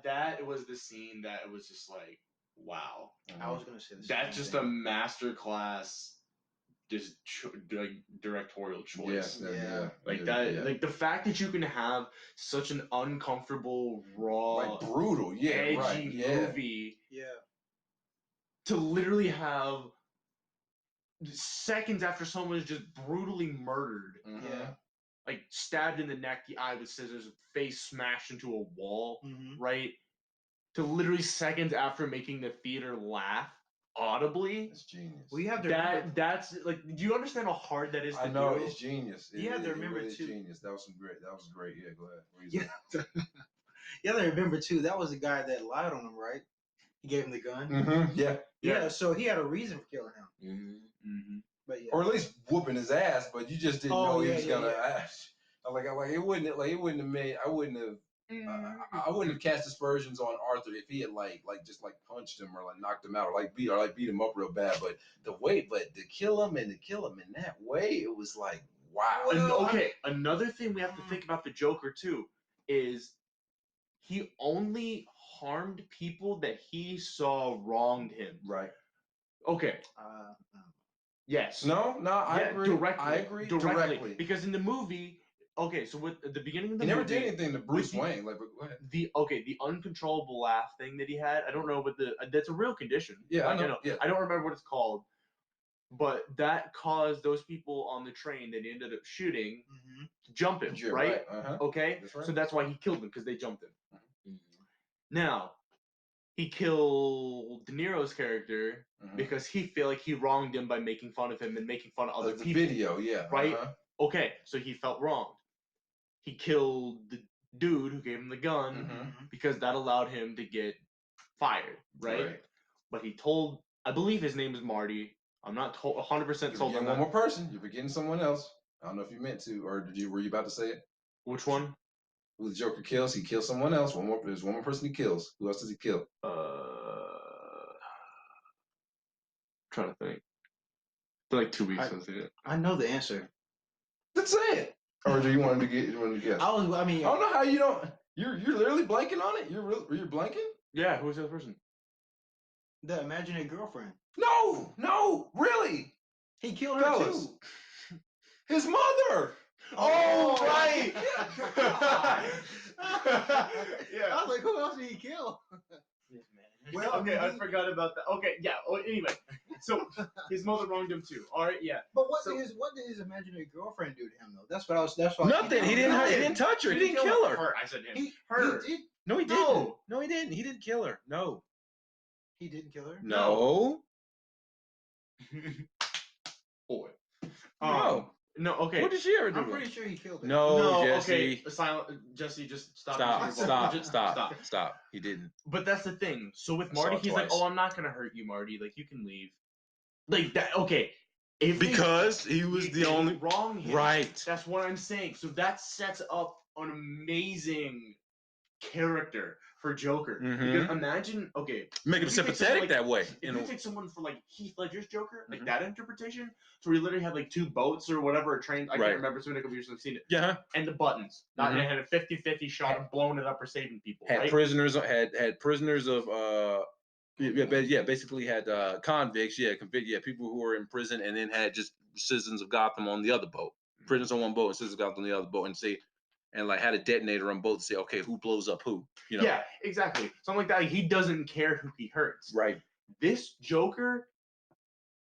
that was the scene that it was just like, wow, I was gonna say the same that's just a thing. masterclass, just directorial choice. Yeah. Like yeah, that, yeah. like the fact that you can have such an uncomfortable, raw, like brutal. Yeah. edgy Right. Yeah. movie Yeah. to literally have seconds after someone is just brutally murdered, Mhm. Yeah. like stabbed in the neck, the eye with scissors, face smashed into a wall, Mhm. right? To literally seconds after making the theater laugh audibly. It's genius. Well, you have to remember, That's like, do you understand how hard that is to I know do? it's genius. You have to remember, really is too- genius. That was great. Yeah, go ahead. What you Yeah. saying? you have to remember too. That was the guy that lied on him, right? He gave him the gun. Mhm. Yeah. Yeah. So he had a reason for killing him. Mm-hmm. But yeah. Or at least whooping his ass, but you just didn't know he yeah, was yeah, gonna. yeah. Like it wouldn't have made. I wouldn't have. I wouldn't have cast aspersions on Arthur if he had just punched him or like knocked him out or beat him up real bad. But to kill him in that way, it was like wow. And Well, okay, another thing we have to think about the Joker too is he only harmed people that he saw wronged him. Right. Okay. Yes. No, I Yeah, agree. Directly. I agree Directly. Because in the movie, okay, so with at the beginning of the He never movie, did anything to Bruce with Wayne. Like, but go ahead. the uncontrollable laugh thing that he had, I don't know what that's a real condition. Yeah, Like, I know. Yeah. I don't remember what it's called, but that caused those people on the train that he ended up shooting Mhm. to jump him, You're right? Uh-huh. Okay, That's right. so that's why he killed them, because they jumped him. Mhm. Now, he killed De Niro's character Mhm. because he felt like he wronged him by making fun of him and making fun of other The people. video, yeah. Right? Uh-huh. Okay, so he felt wronged. He killed the dude who gave him the gun Mhm. because that allowed him to get fired, right? But he told, I believe his name is Marty. I'm not 100% You're told on forgetting that. one more person. You're forgetting someone else. I don't know if you meant to, or were you about to say it? Which one? Who the Joker kills? He kills someone else. There's one more person he kills. Who else does he kill? Trying to think. For like 2 weeks since he did. I know the answer. Let's say it. Or do you want him to get? You want him to guess? I I mean, don't know how you don't. You're literally blanking on it. You're blanking. Yeah, who's the other person? the imaginary girlfriend. No, really. He killed her Fellas. too. His mother. Oh, right. I was like, who else did he kill? Well, okay, I forgot about that. Okay, yeah. Oh, anyway, so his mother wronged him too. All right, yeah. But what did his imaginary girlfriend do to him though? That's what. Nothing. He didn't touch her. He didn't kill her. I said him. He her. did. No, he No. didn't. No, he didn't. He didn't kill her. No. He didn't kill her. No. Boy. No. No. Okay. What did she ever do? I'm pretty sure he killed her. No, Jesse. Okay. Silent. Jesse, just stop. Stop. He didn't. But that's the thing. So with I saw Marty, it he's like, twice. "Oh, I'm not gonna hurt you, Marty. Like, you can leave." Like that. Okay. If Because he was the only wrong him. right. That's what I'm saying. So that sets up an amazing character for Joker. Mhm. Because imagine, okay, Make him if you take sympathetic someone that way. if You you know. take someone for like Heath Ledger's Joker, like Mhm. that interpretation, so he literally had like 2 boats or whatever, a train, I Right. can't remember, it's been a couple years since I've seen it, Yeah. and the buttons. Not Mhm. it had a 50-50 shot of blowing it up or saving people, Had right? prisoners. Had prisoners of Basically had convicts, people who were in prison, and then had just citizens of Gotham on the other boat. Prisoners on one boat and citizens of Gotham on the other boat, and like had a detonator on both to say, okay, who blows up who? Yeah, exactly. Something like that. Like, he doesn't care who he hurts. Right. This Joker,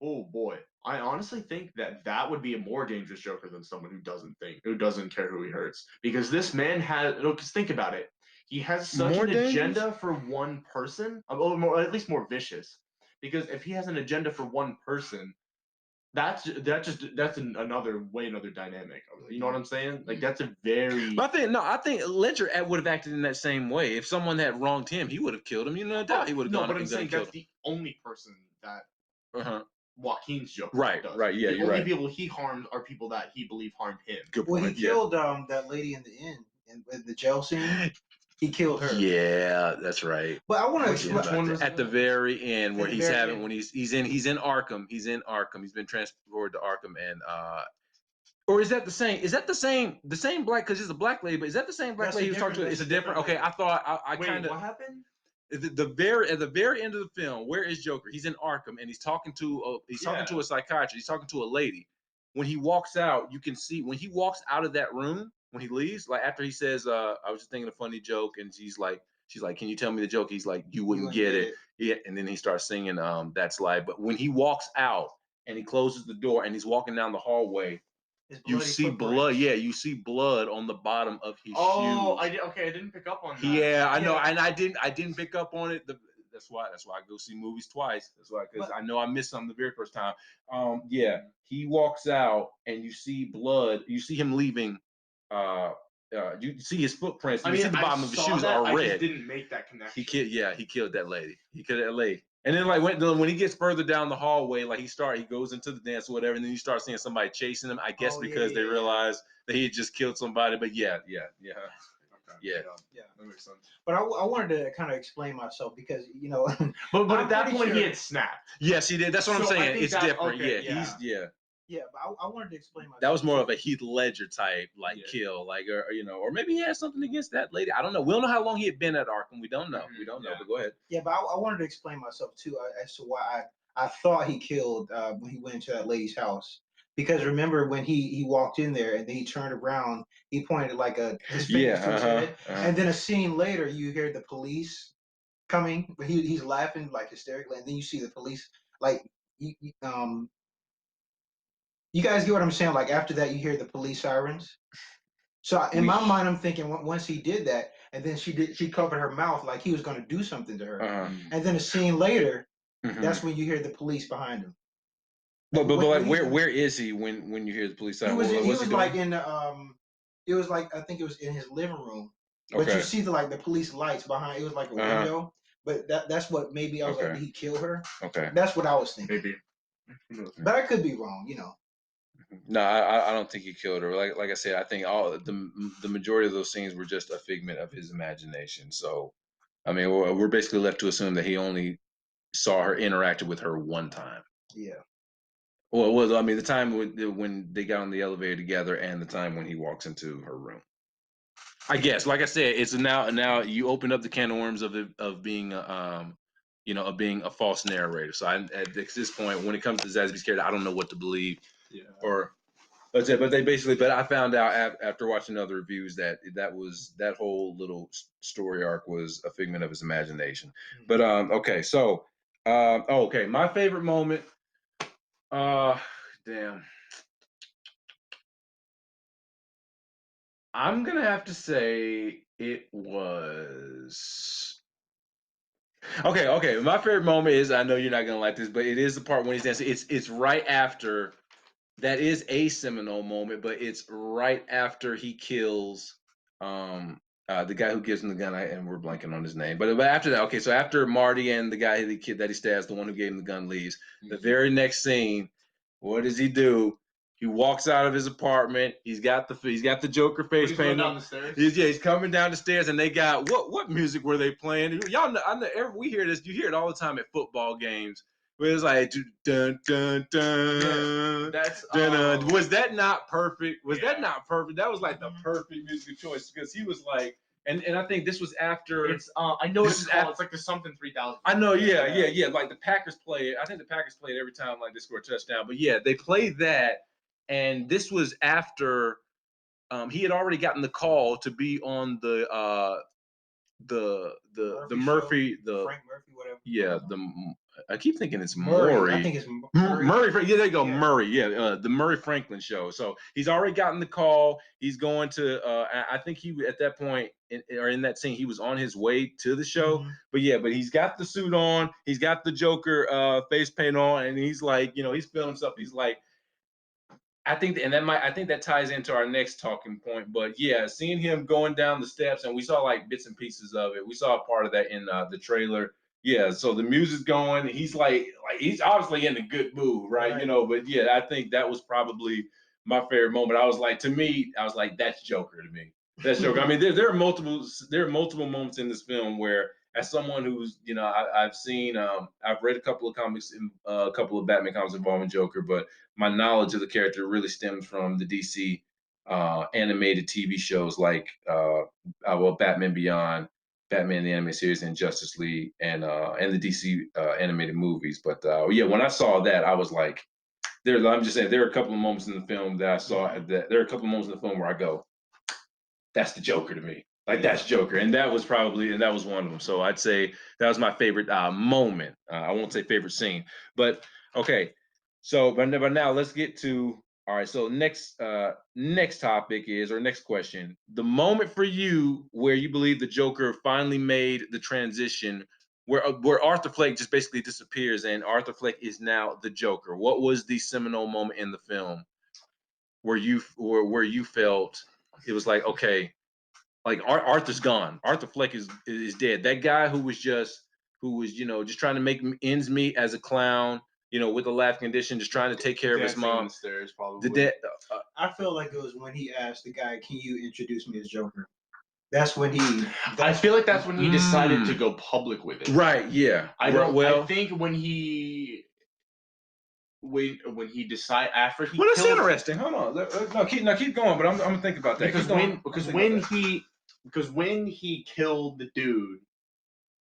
oh boy, I honestly think that would be a more dangerous Joker than someone who doesn't care who he hurts. Because this man has, because think about it, he has such More an dangerous? agenda for one person, or at least more vicious. Because if he has an agenda for one person, that's another dynamic. You know what I'm saying? Like that's a very. But I think Ledger would have acted in that same way. If someone had wronged him, he would have killed him. No doubt, he would have gone. No, but I'm saying that's him. the only person that Uh-huh. Joaquin's Joker does. Right. Yeah, the you're only right. people he harmed are people that he believed harmed him. Good Well, point. he killed that lady in the inn in the jail scene. He killed her. Yeah, that's right. But I want to Which one was at the very end where At the he's very having end. when he's in Arkham. He's in Arkham. He's been transferred to Arkham, and or is that the same? Is that the same black? Because it's a black lady, but is that the same black That's lady a he was talking to? different- It's a that's a different. different Okay, I thought I Wait, kind of. what happened? At the very end of the film, where is Joker? He's in Arkham, and he's talking to a psychiatrist. He's talking to a lady. When he walks out, you can see when he walks out of that room, when he leaves, like after he says, "I was just thinking a funny joke," and she's like, "Can you tell me the joke?" He's like, "You wouldn't get it." Yeah, and then he starts singing, "That's Life." But when he walks out and he closes the door and he's walking down the hallway, you see blood. Yeah, you see blood on the bottom of his shoes. I didn't pick up on that. Yeah, I know, and I didn't pick up on it. That's why I go see movies twice. That's why, because I know I missed something the very first time. He walks out and you see blood. You see him leaving. You see his footprints. You see the bottom of his shoes are red. I just didn't make that connection. He killed that lady. He killed that lady. And then like when he gets further down the hallway, like he goes into the dance or whatever, and then you start seeing somebody chasing him. I guess because they realize that he had just killed somebody. But yeah. Yeah, that makes sense. But I wanted to kind of explain myself because But at that point he had snapped. Yes, he did. That's what I'm saying. It's different. Okay, but I wanted to explain myself. That was more of a Heath Ledger type kill, or maybe he had something against that lady. I don't know. We don't know how long he had been at Arkham. We don't know. We don't know. But go ahead. Yeah, but I wanted to explain myself too as to why I thought he killed when he went into that lady's house. Because remember when he walked in there and then he turned around, he pointed like his fingers to his head, and then a scene later you hear the police coming, but he's laughing like hysterically, and then you see the police like you guys get what I'm saying? Like after that you hear the police sirens. So in my mind I'm thinking once he did that, and then she covered her mouth like he was going to do something to her, and then a scene later, that's when you hear the police behind him. But like where is he when you hear the police siren? He was like in it was like I think it was in his living room. But you see the police lights behind. It was like a window. But that's what maybe I was like, did he kill her? Okay. That's what I was thinking. Maybe. But I could be wrong, No, I don't think he killed her. Like I said, I think all the majority of those scenes were just a figment of his imagination. So, I mean, we're basically left to assume that he only saw her, interacted with her one time. Yeah. Well, I mean, the time when they got on the elevator together, and the time when he walks into her room. I guess, like I said, it's now you open up the can of worms of being of being a false narrator. So at this point, when it comes to Zaxby's character, I don't know what to believe. Yeah. But I found out after watching other reviews that whole little story arc was a figment of his imagination. But okay, so okay, my favorite moment. Damn. I'm gonna have to say it was. Okay. My favorite moment is, I know you're not gonna like this, but it is the part when he's dancing. It's right after. That is a seminal moment, but it's right after he kills the guy who gives him the gun, and we're blanking on his name. But after that, okay, so after Marty and the kid that he stabs, the one who gave him the gun, leaves, the very next scene, what does he do? He walks out of his apartment. He's got the Joker face painted. Down the stairs. He's coming down the stairs, and they got what music were they playing? Y'all know, I know we hear this. You hear it all the time at football games. Where it's like dun dun dun. That's was that not perfect? That not perfect? That was like the perfect musical choice because he was like And I think this was after. It's I know This it's is called. after- It's like the something 3000. I know, yeah. Like the Packers play it. I think the Packers played every time like they score a touchdown. But yeah, they played that, and this was after he had already gotten the call to be on the Murphy Frank Murphy, whatever. Yeah, I keep thinking it's Murray. Maury. I think it's Murray. Yeah, there you go, Yeah. Murray. Yeah, the Murray Franklin show. So he's already gotten the call. He's going to. I think he at that point in that scene he was on his way to the show. Mhm. But he's got the suit on. He's got the Joker face paint on, and he's like, he's feeling stuff. He's like, I think that ties into our next talking point. But yeah, seeing him going down the steps, and we saw like bits and pieces of it. We saw a part of that in the trailer. Yeah, so the music's going. He's like he's obviously in a good mood, right? Right. But yeah, I think that was probably my favorite moment. I was like, that's Joker to me. That's Joker. I mean, there are multiple moments in this film where, as someone who's I've seen I've read a couple of comics, a couple of Batman comics involving Joker, but my knowledge of the character really stems from the DC animated TV shows like Batman Beyond, Batman the Animated Series, and Justice League, and the DC animated movies. But when I saw that, I was like, I'm just saying, there are a couple of moments in the film that I saw that there are a couple of moments in the film where I go, that's the Joker to me. Like that's Joker, and that was one of them. So I'd say that was my favorite moment. I won't say favorite scene, but okay. So, but now let's get to all right. So next topic is, or next question, the moment for you where you believe the Joker finally made the transition, where Arthur Fleck just basically disappears and Arthur Fleck is now the Joker. What was the seminal moment in the film where you felt it was like, okay, like Arthur's gone. Arthur Fleck is dead. That guy who was just trying to make ends meet as a clown, with a laugh condition, just trying to take care of his Dancing on mom. the stairs, probably. I feel like it was when he asked the guy, "Can you introduce me as Joker?" That's when he. I feel like that's when he decided to go public with it. Right. Yeah. I think when he decided after he. Well, that's killed, interesting. Hold on. No, keep going. But I'm gonna think about that. Because when he killed the dude,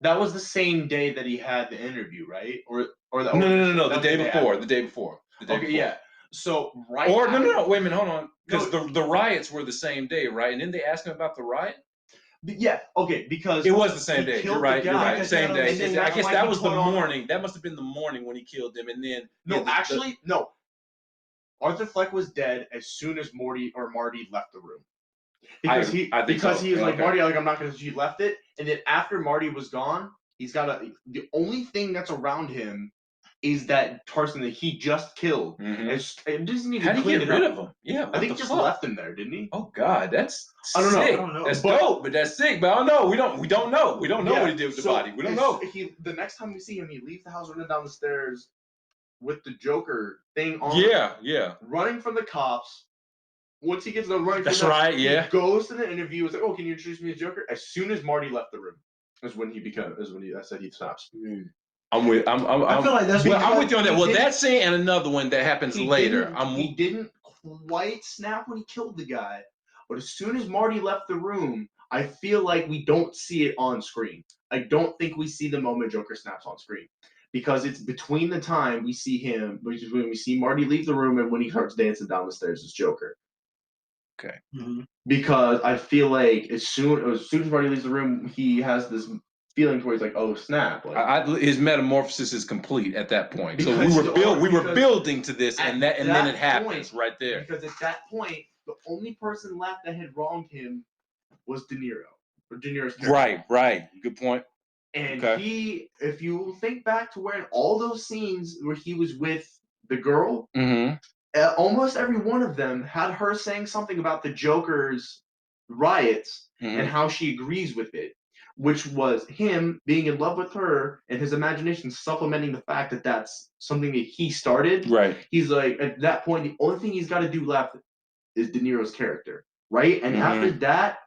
that was the same day that he had the interview, right? Or no. The day before. The day before. Yeah. So right. Or no. Wait a minute. Hold on. Because the riots were the same day, right? And then they asked him about the riot. Yeah. Okay. Because it was the same day. You're right. Same day. I guess that was the morning. That must have been the morning when he killed him, and then no. Arthur Fleck was dead as soon as Marty left the room. Because he was like, Marty, like, I'm not gonna. He left it, and then after Marty was gone, he's got the only thing that's around him is that person that he just killed. Mm-hmm. It doesn't even. How did he get rid of him? Yeah, I think he just left him there, didn't he? Oh God, that's I don't sick. know. That's dope, but that's sick. But I don't know. We don't know. We don't know what he did with the body. We don't know. The next time we see him, he leaves the house, running down the stairs with the Joker thing on. Yeah. Running from the cops. Once he gets done running, that's right. Yeah. He goes to the interview. He's like, "Oh, can you introduce me as Joker?" As soon as Marty left the room, I said he snaps. I'm with. I feel like that's. Well, I'm with you on that. Well, that scene and another one that happens later. He didn't quite snap when he killed the guy, but as soon as Marty left the room, I feel like we don't see it on screen. I don't think we see the moment Joker snaps on screen. Because it's between the time we see him, which is when we see Marty leave the room and when he starts dancing down the stairs as Joker. Okay. Mm-hmm. Because I feel like as soon as Marty leaves the room, he has this feeling where he's like, "Oh snap!" Like, his metamorphosis is complete at that point. So we were building to this, and then it happens right there. Because at that point, the only person left that had wronged him was De Niro's character. Right. Good point. And he, if you think back to where in all those scenes where he was with the girl, almost every one of them had her saying something about the Joker's riots and how she agrees with it, which was him being in love with her and his imagination supplementing the fact that that's something that he started. Right. He's like, at that point, the only thing he's got to do left is De Niro's character, right? And after that,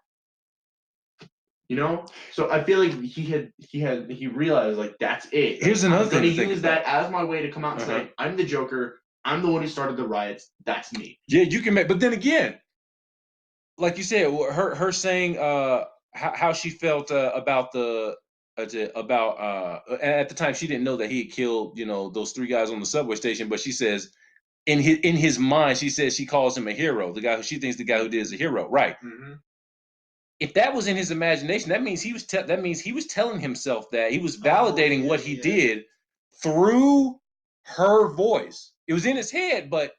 so I feel like he realized like that's it. Here's another thing. I'm gonna use that as my way to come out and say, I'm the Joker. I'm the one who started the riots. That's me. Yeah, you can make. But then again, like you said, her saying, how she felt about the at the time she didn't know that he had killed those 3 guys on the subway station, but she says in his mind she says she calls him a hero, the guy who she thinks the guy who did is a hero, right? Mm-hmm. If that was in his imagination, that means he was telling himself that he was validating what he did through her voice. It was in his head, but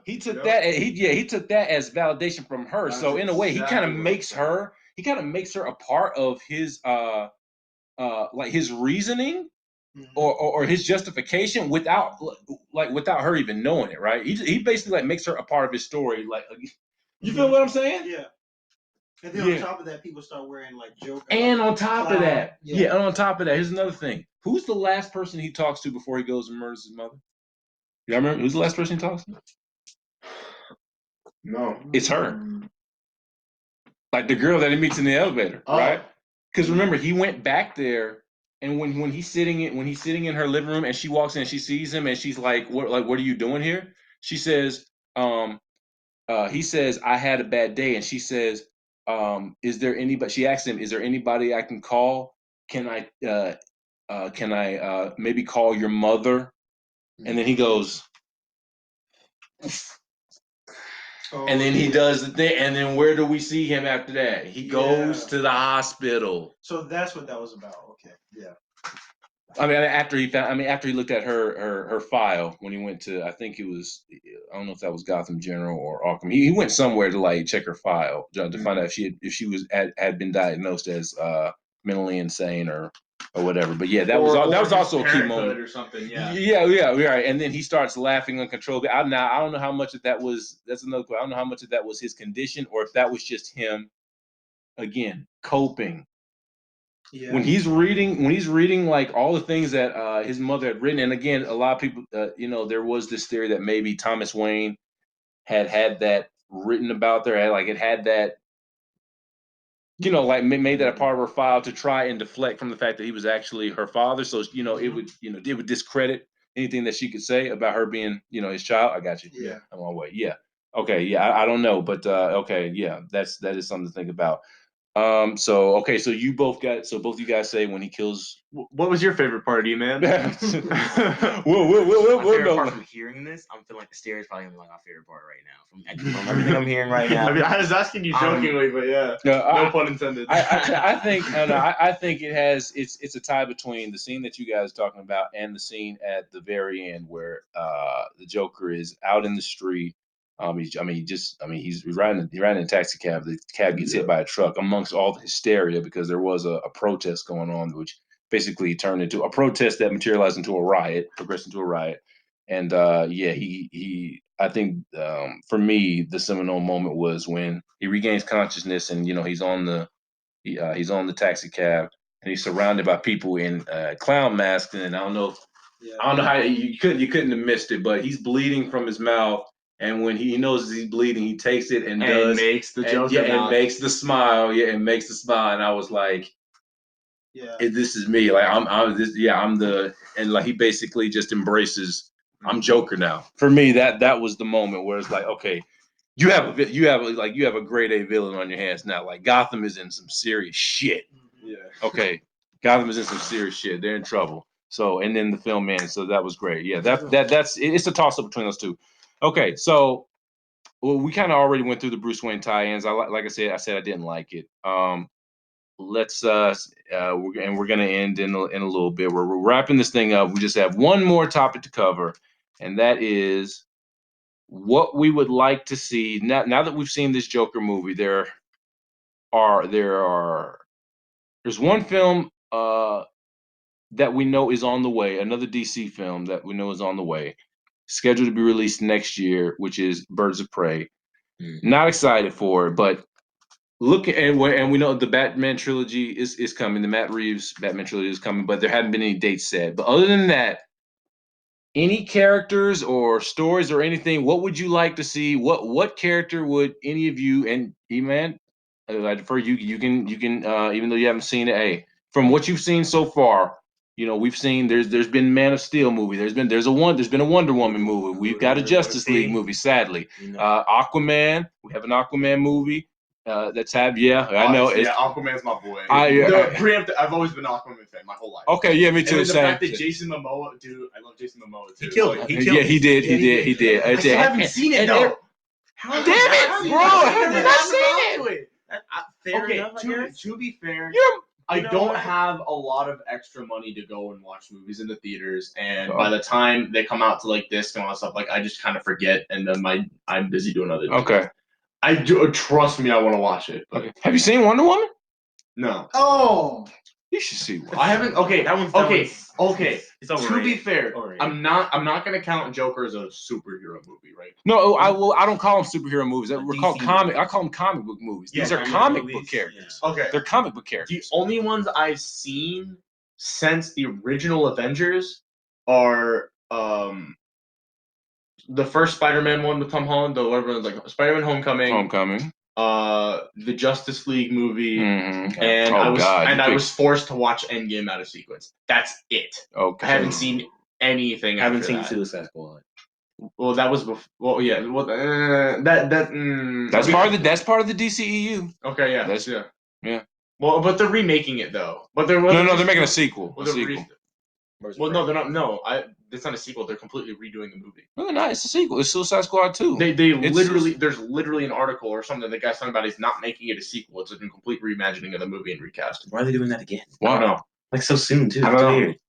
he took that he took that as validation from her. That's so in a way, he kind of exactly what makes I'm saying. her a part of his like his reasoning or his justification without her even knowing it, right? He basically like makes her a part of his story. Like, you feel what I'm saying? Yeah. And then on top of that, people start wearing like joke. And like, on top clown. of that, Yeah. and on top of that, here's another thing. Who's the last person he talks to before he goes and murders his mother? Y'all remember who's the last person he talks to? No. It's her. Like the girl that he meets in the elevator, right? Because remember, he went back there, and when he's sitting in her living room, and she walks in, and she sees him, and she's like, "What are you doing here?" She says, he says, "I had a bad day," and she says, "Is there anybody?" She asks him, "Is there anybody I can call? Can I maybe call your mother?" And then he goes, and then he does the thing, and then where do we see him after that? He goes to the hospital. So that's what that was about. Okay. Yeah. I mean, after he looked at her file when he went to, I think it was, I don't know if that was Gotham General or Arkham. He went somewhere to like check her file to find out if she was had been diagnosed as mentally insane or whatever. But yeah, that was also a key moment or something. Yeah. Yeah, right. And then he starts laughing uncontrollably. I don't know how much of that was. That's another question. I don't know how much of that was his condition or if that was just him, again, coping. Yeah. When he's reading like all the things that his mother had written, and again, a lot of people, there was this theory that maybe Thomas Wayne had that written about there, had that, like made that a part of her file to try and deflect from the fact that he was actually her father. So it would discredit anything that she could say about her being his child. I got you. Yeah. I'm on my way. Yeah. Okay. Yeah. I don't know, but okay. Yeah. That is something to think about. So okay, so both of you guys say when he kills. What was your favorite party, man? My favorite part from hearing this, I'm feeling like the stare is probably gonna be like my favorite part right now. From everything I'm hearing right now. I mean, I was asking you jokingly, but yeah, no pun intended. I think I think it's a tie between the scene that you guys are talking about and the scene at the very end where the Joker is out in the street. He's riding in a taxi cab. The cab gets hit by a truck amongst all the hysteria because there was a protest going on, which basically turned into a protest that materialized into a riot, progressed into a riot. And I think for me, the seminal moment was when he regains consciousness and he's on the taxi cab and he's surrounded by people in clown masks. And I don't know how you couldn't have missed it, but he's bleeding from his mouth. And when he knows he's bleeding, he takes it and makes the Joker and makes the smile. Yeah, and makes the smile. And I was like, this is me. Like I'm the, and like he basically just embraces. I'm Joker now. For me, that was the moment where it's like, okay, you have a grade A villain on your hands now. Like Gotham is in some serious shit. Yeah. Okay, Gotham is in some serious shit. They're in trouble. So, and then the film man. So that was great. Yeah, that's it's a toss up between those two. Okay, so we kind of already went through the Bruce Wayne tie-ins. Like I said I didn't like it. Let's we're gonna end in a little bit. We're wrapping this thing up. We just have one more topic to cover, and that is what we would like to see now that we've seen this Joker movie. There's one film that we know is on the way, another DC film that we know is on the way, scheduled to be released next year, which is Birds of Prey. Not excited for it, but look, and we know the Batman trilogy is coming. The Matt Reeves Batman trilogy is coming, but there haven't been any dates set. But other than that, any characters or stories or anything, what would you like to see? What character would any of you, and Eman, I defer you can even though you haven't seen it, hey, from what you've seen so far, we've seen there's been Man of Steel movie, there's been a Wonder Woman movie, we've got a Justice League movie, sadly. Aquaman, we have an Aquaman movie. That's have I know. Obviously, It's, Aquaman's my boy. I- I've always been an Aquaman fan my whole life. okay, yeah, me And too. then the Same. fact that Jason Momoa, dude, I love Jason Momoa too. He killed Like, it. Yeah, he did. He did. I still haven't seen it and- though. Damn it, bro! Have you not seen it? Fair Okay, enough, I guess. to be fair, You're I You know don't what? have a lot of extra money to go and watch movies in the theaters, and Oh. by the time they come out to like this and all that stuff, like I just kind of forget, and then I'm busy doing other things. okay. I do trust me, I want to watch it. But Okay. Have you seen Wonder Woman? no, Oh, You should see one. I haven't. Okay, That one's okay. It's To overrated. be fair, Overrated. I'm not gonna count Joker as a superhero movie, right? No, I don't call them superhero movies. A We're called DC comic. movie. I call them comic book movies. Yeah, These are comic comic movies, book characters. Okay. They're comic book The characters. only ones I've seen since the original Avengers are the first Spider-Man one with Tom Holland, the everyone's like Spider-Man Homecoming, Homecoming. the Justice League movie, Mhm. and Oh, I was God, and you I picked- was forced to watch Endgame out of sequence. That's it. Okay. I haven't seen anything. I haven't after seen that. Suicide Squad. Well, that was before. Well, yeah. Well, That's part of the DCEU. Okay, yeah. That's- yeah. yeah. Well, but they're remaking it though. But they're No, they're making a sequel. Well, A sequel. no, they're not. No, it's not a sequel. They're completely redoing the movie. No, they're not. It's a sequel. It's Suicide Squad 2. They It's literally there's literally an article or something the guy's talking about. He's not making it a sequel. It's a complete reimagining of the movie and recasting. Why are they doing that again? I don't know. Like so soon too. I don't know. Weird.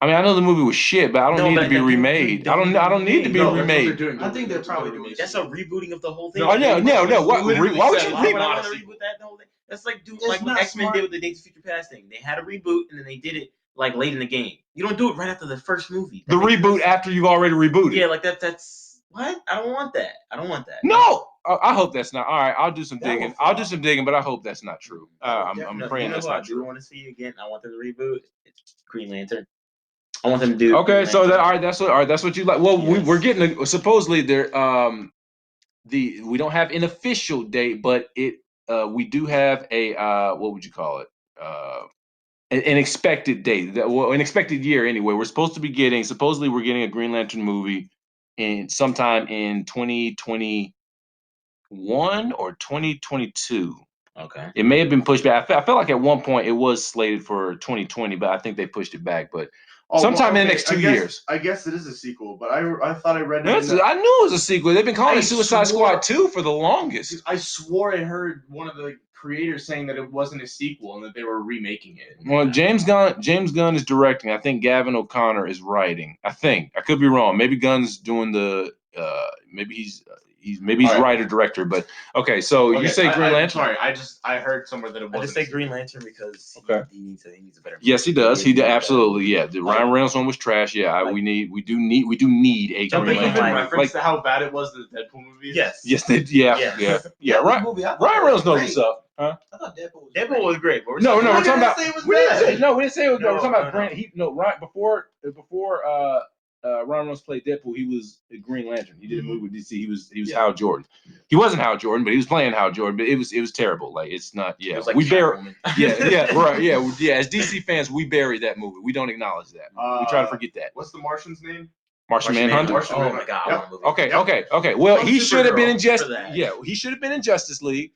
I mean, I know the movie was shit, but I don't No, need but to be like, remade. I don't need to be No, that's what they're remade. doing. I think they're probably doing doing That's a rebooting of the whole thing. No, No. Why would literally you said, Why would I not want a to sequel. reboot that whole thing? That's like It's like when not X-Men smart. did with the Days of Future Past thing. They had a reboot and then they did it like late in the game. You don't do it right after the first movie. The reboot after you've already rebooted. Yeah, like that's what? I don't want that. No, I hope that's not. All right, I'll do some That digging. would I'll flop. do some digging, but I hope that's not true. I'm Definitely. praying that's who I not do true. want to see again. I want them to reboot. It's Green Lantern. I want them to do. Okay, Green so that Lantern. all right. That's what you like. Well, Yes. we're getting supposedly there. We don't have an official date, but we do have a what would you call it? An expected date. An expected year anyway. Supposedly we're getting a Green Lantern movie in sometime in 2021 or 2022. Okay. It may have been pushed back. I felt like at one point it was slated for 2020, but I think they pushed it back. But sometime in the next 2 years. I guess it is a sequel, but I thought I read I knew it was a sequel. They've been calling it Suicide swore- Squad 2 for the longest. I swore I heard one of the creators saying that it wasn't a sequel and that they were remaking it. Well, James Gunn is directing. I think Gavin O'Connor is writing. I could be wrong. Maybe Gunn's doing the. Maybe he's All right. writer director. But okay, so you say Green Lantern? Sorry, I heard somewhere that it wasn't. I just say Green Lantern because Okay. he needs a better. Yes, he does. He absolutely. Yeah, the Like- Ryan Reynolds one was trash. Yeah, like- we do need a Don't Green they even Lantern. reference to how bad it was in the Deadpool movies? Yes. Yes, they. Yeah. Ryan Movie, I thought Ryan that Reynolds was knows great. what's up, huh? I thought Deadpool was Deadpool great. was great. But we're No, talking we're about- talking about. say it was We didn't bad. say no. We didn't say it was. No, we're talking about no, Brand. Ryan before Ryan Reynolds played Deadpool, he was a Green Lantern. He did a movie with DC. He was Hal Jordan. He wasn't Hal Jordan, but he was playing Hal Jordan. But it was terrible. Like it's not. It Yeah, was like we bury. Catwoman. Right. Yeah. As DC fans, we bury that movie. We don't acknowledge that. We try to forget that. What's the Martian's name? Martian Manhunter. Martian Oh Manhunter. my god. I Yep. want a movie. Okay. Well, Some he should have been in Supergirl Justice. for that. Yeah, he should have been in Justice League.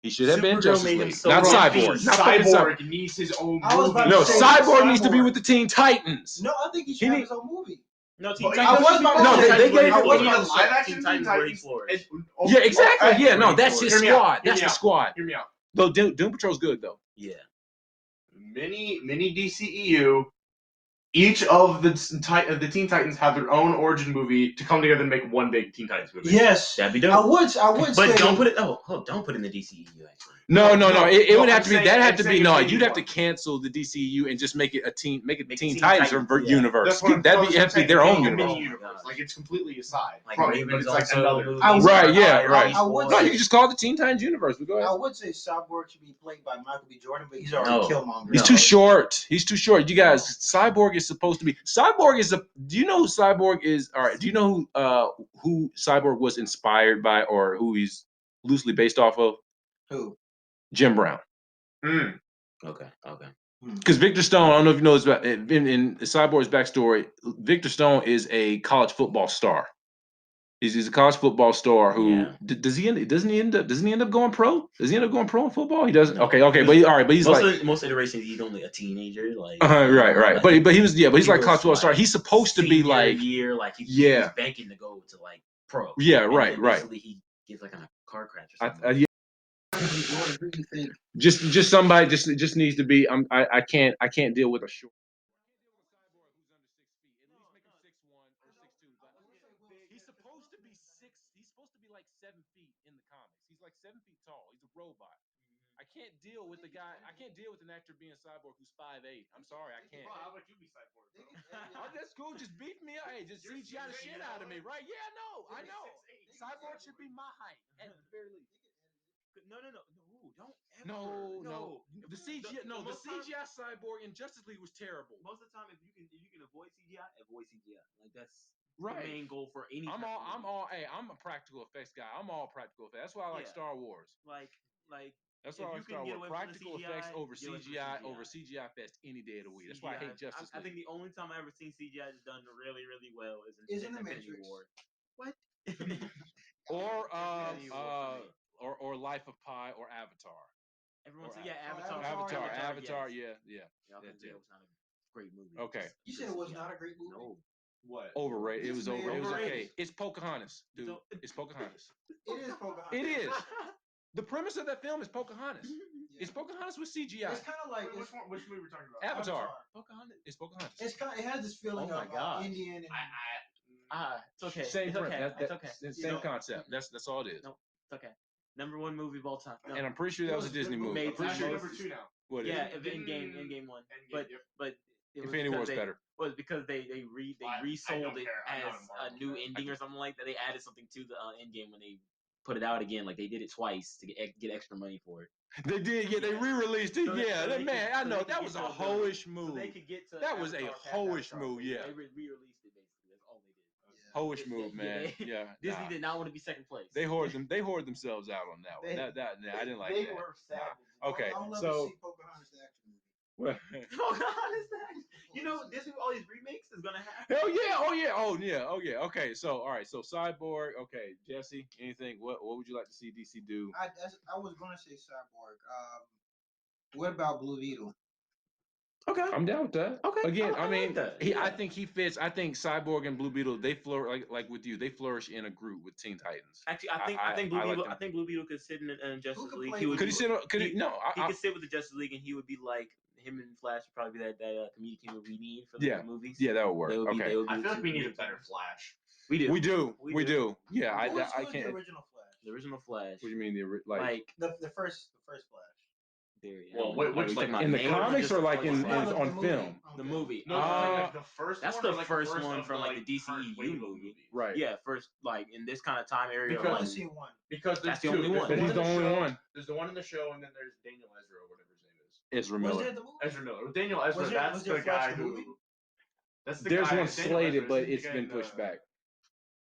He should have been in Supergirl Justice made him League. so Not happy. Cyborg. Not fucking Cyborg. Cyborg needs his own I was movie. about to No, say Cyborg needs to be Cyborg. with the Teen Titans. No, I think he should He have need- his own movie. No, But Teen I Titans. was about to No, say- they gave I it. was He about needs to live say action Teen Teen Titans. Titans. Yeah, exactly. Yeah, no, that's Hear his me out. squad. Hear That's me the out. squad. Hear me out. Though Doom Patrol's good though. Yeah. Mini DCEU. Each of the Teen Titans have their own origin movie to come together and make one big Teen Titans movie. Yes, That'd be I dope. would But say. don't put it. Don't put it in the DCEU. Actually. No. No, It would no, have to be. I'm That saying- have to I'm be. saying No, maybe you'd have to one. cancel the DCU and just make it a Teen Teen Teen Titans Titans, yeah. universe. That's what I'm That'd be saying. have to be their It's own a universe. mini universe. Like it's completely aside Like from it, but Ravens it's like also another. movie. I would- Right, yeah, right. I would No, say- you can just call it the Teen Titans universe. But go ahead. I would say Cyborg should be played by Michael B. Jordan, but he's already No. Killmonger. He's too short. He's too short. You guys, Cyborg is supposed to be. Cyborg is a. Do you know who Cyborg is? All right. Do you know who Cyborg was inspired by, or who he's loosely based off of? Who? Jim Brown. Mm. Okay. Because Victor Stone, I don't know if you know this about in Cyborg's backstory. Victor Stone is a college football star. He's a college football star who Yeah. doesn't he end up going pro? Does he end up going pro in football? He doesn't. No. Okay, but all right, but he's most iterations he's only a teenager, like right. But he was but he's like college football star. like, He's supposed to be senior like year, like he was banking to go to like pro. Yeah, And right, then right. basically he gets like on a car crash or something. Yeah. Just somebody just needs to be. I can't deal with a short. He's supposed to be 6. He's supposed to be like 7 feet in the comics. He's like 7 feet tall. He's a robot. I can't deal with the guy. I can't deal with an actor being Cyborg who's 5'8". I'm sorry, I can't. How about you be Cyborg, bro? Oh, that's cool. Just beef me up. Hey, just CGI the shit out of me, right? Yeah, I know. Cyborg should be my height at the very least. No, don't ever. No. The CGI Cyborg in Justice League was terrible. Most of the time, if you can avoid CGI, avoid CGI. Like that's Right. the main goal for any. I'm a practical effects guy. I'm all practical effects. That's why I like Star Wars. Like that's why I like Star Wars. Practical effects over CGI fest any day of the week. That's why I hate Justice League. I think the only time I ever seen CGI just done really, really well is in the Infinity Matrix. War. What? or Life of Pi or Avatar. Everyone said Avatar. Avatar. Yes. Yeah. It was not a great movie. Okay. You said it was not a great movie? No. What? Overrated. It was overrated. It was Overrated. okay. It's Pocahontas, dude. It's Pocahontas. It is Pocahontas. It is. The premise of that film is Pocahontas. Yeah. It's Pocahontas with CGI. It's kind of like Which movie we're talking about? Avatar. Pocahontas. It's Pocahontas. It has this feeling Oh my of gosh. Indian and It's okay. Same premise. It's okay. Same concept. That's all it is. No, it's okay. Number 1 movie of all time. No. And I'm pretty sure that was a Disney movie. Made I'm pretty sure most- number 2 now. What is it? Endgame 1. But it was Infinity War was better. Was because they resold don't it care. I'm not as a Marvel a new fan. ending or something like that. They added something to the Endgame when they put it out again. Like they did it twice to get extra money for it. They did, They re-released it. So I know that was a hoish So move. they could get to That was a hoish move, yeah. They re-released it basically. That's all they did. Hoish move, man. Yeah. Disney did not want to be second place. They hoard themselves out on that one. I didn't like that. They were sad. Okay, I'll never so see Pocahontas the action movie. well, You know, Disney with all these remakes is gonna happen. hell yeah! Oh yeah! Okay, so all right, so Cyborg. Okay, Jesse, anything? What would you like to see DC do? I was going to say Cyborg. What about Blue Beetle? Okay. I'm down with that. Okay, Again, I like that. I think he fits. I think Cyborg and Blue Beetle they flourish like with you. They flourish in a group with Teen Titans. Actually, I think Blue Beetle. I think Blue Beetle could sit in Justice could League. play He would. Could he sit? He could sit with the Justice League, and he would be like him and Flash would probably be that comedic team we need for the movies. Yeah, that would work. They would be- Okay. they would be I feel like we need a two better Flash. We do. We do. Yeah, Who was I the can't. original Flash? The original Flash. What do you mean Like The first Flash. there. Well, What which, you like, talking in about? the comics or like in No, on the movie. film? The movie. No, like the first That's one. the or, like, first first one of from, the, like, the current DCEU wave of movie. movies. Right. Yeah, first like in this kind of time area. Because- I've like, only seen one. Because there's That's the two. only There's one. the But he's in the only show, one. There's the one in the show, and then there's Daniel Ezra or whatever his name is. Ezra Was Miller. there the movie? Ezra Miller. Daniel Ezra. Was there- That's was there the Flash guy the movie? who. That's the There's guy. one Daniel slated, Ezra, but isn't the it's guy been in pushed the- back.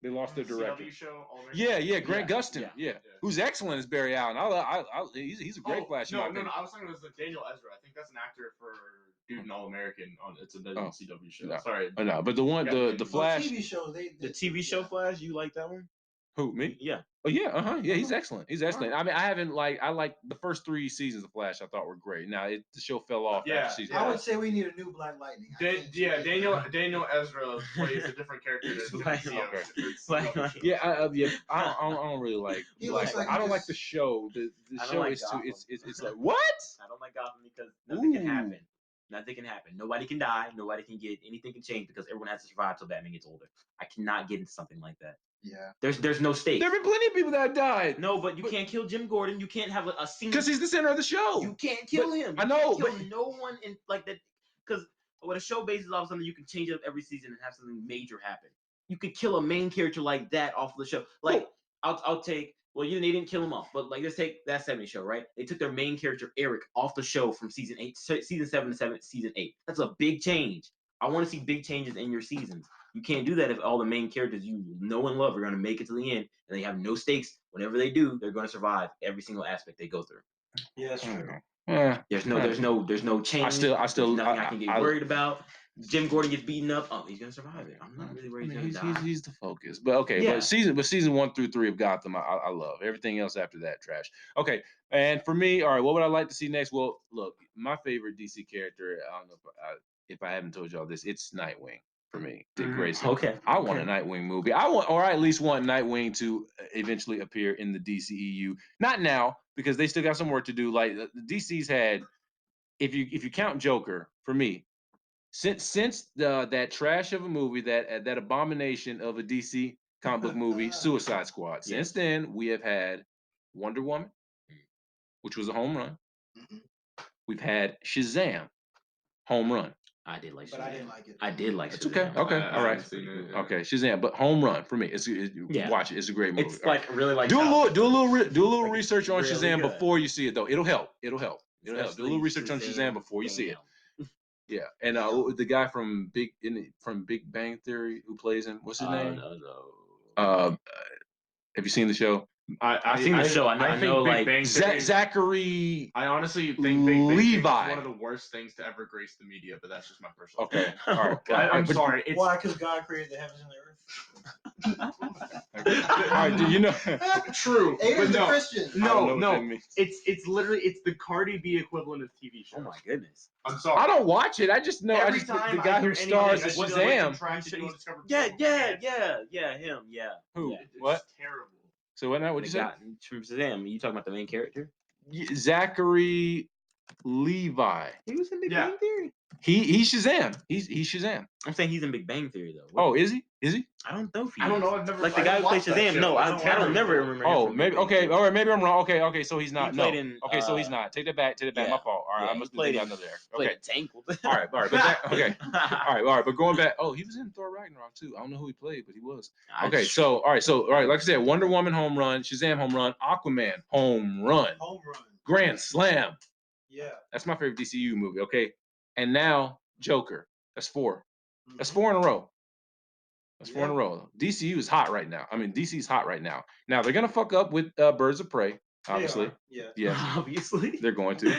They lost their CW director. show, All American? Yeah, Grant Gustin. Yeah. Yeah. Who's excellent as Barry Allen. He's a great Flash. in my No, opinion. I was talking about Daniel Ezra. I think that's an actor for Dude and All American. It's a CW show. No. Sorry. No, but the one, the Well, Flash. TV shows. the TV show Flash. You like that one? Who, me? Yeah. Oh yeah, yeah, he's excellent. He's excellent. I mean, I like the first 3 seasons of Flash. I thought were great. Now the show fell off Yeah, after season. I would say we need a new Black Lightning. Daniel Ezra plays a different character than Like- Yeah, I don't really like. He Black looks like I he don't like just- the show. The I don't show like is too. Gotham. It's like what? I don't like Gotham because nothing can Ooh. happen. Nothing can happen. Nobody can die. Nobody can get anything can change because everyone has to survive till Batman gets older. I cannot get into something like that. Yeah. There's no stakes. There have been plenty of people that died. No, but you can't kill Jim Gordon. You can't have a single. Because he's the center of the show. You can't kill him. I know, You can't but kill no one in like that. Because when a show bases off something, you can change it up every season and have something major happen. You could kill a main character like that off the show. Like I'll take. Well, they didn't kill him off, but like let's take that 70 show, right? They took their main character Eric off the show from season 7 to season 8. That's a big change. I want to see big changes in your seasons. You can't do that if all the main characters you know and love are going to make it to the end and they have no stakes. Whenever they do, they're going to survive every single aspect they go through. Yeah, that's true. Yeah. There's no change. I still There's nothing I can get worried about. Jim Gordon gets beaten up. Oh, he's gonna survive it. I'm not really worried he's gonna die. He's the focus. But okay, Yeah. but season 1 through 3 of Gotham, I love. Everything else after that, trash. Okay, and for me, all right, what would I like to see next? Well, look, my favorite DC character, I don't know if I haven't told y'all this, it's Nightwing for me. Dick Grayson. Okay. I want a Nightwing movie. I at least want Nightwing to eventually appear in the DCEU. Not now, because they still got some work to do. Like the DC's had, if you count Joker, for me, since that trash of a movie, that abomination of a DC comic book movie, Suicide Squad. Since then, we have had Wonder Woman, which was a home run. We've had Shazam, home run. I did like Shazam. But I didn't like it. I did like It's Shazam. okay. I All right. haven't seen it. Okay, Shazam, but home run for me. Watch it. It's a great movie. It's like really like do a little research on really Shazam good. before you see it, though. It'll help. Do a little research on Shazam, Shazam before you see it. damn. Yeah, and the guy from Big Bang Theory who plays him, what's his name? No. Have you seen the show? I've seen the show. I know like Bang Theory- Zachary. I honestly think Big Bang Theory is Levi. one of the worst things to ever grace the media, but that's just my personal. Okay, all right. I'm But- sorry. It's Why? Because God created the heavens and the earth. All right, do you know? true, but Aiden's a no, Christian. I don't know what no. that means. It's literally the Cardi B equivalent of TV shows. Oh my goodness. I'm sorry. I don't watch it. I just know. Every the time guy I hear who stars anything, as that's Shazam. trying to go discover Yeah, people. him. Yeah. Who? Yeah. It's What? terrible. So what now? What'd you say? From Shazam. You talking about the main character? Zachary Levi. He was in Big Yeah. Bang Theory. He's Shazam. He's Shazam. I'm saying he's in Big Bang Theory though. Oh, is he? Is he? I don't know if he I don't is. know. I've never Like the I guy didn't who plays watch that Shazam. show. No, I It's don't never terrible. remember. him Oh, from maybe. Big Bang Okay. Theory. All right. Maybe I'm wrong. Okay. So he's not. He No. played in, Okay. So he's not. Take that back. My yeah. fault. All right. Yeah, I he must have played been in- another there. Played Okay. Tangled. All right. But okay. All right. But going back. Oh, he was in Thor Ragnarok too. I don't know who he played, but he was. Okay. So all right. Like I said, Wonder Woman home run, Shazam home run, Aquaman home run, Home run. grand slam. Yeah. That's my favorite DCU movie. Okay. And now Joker. That's 4. That's Mhm. 4 in a row. That's 4 in a Yeah. row. DCU is hot right now. I mean, DC's hot right now. Now they're gonna fuck up with Birds of Prey, obviously. Yeah. Yeah, Obviously. they're going to.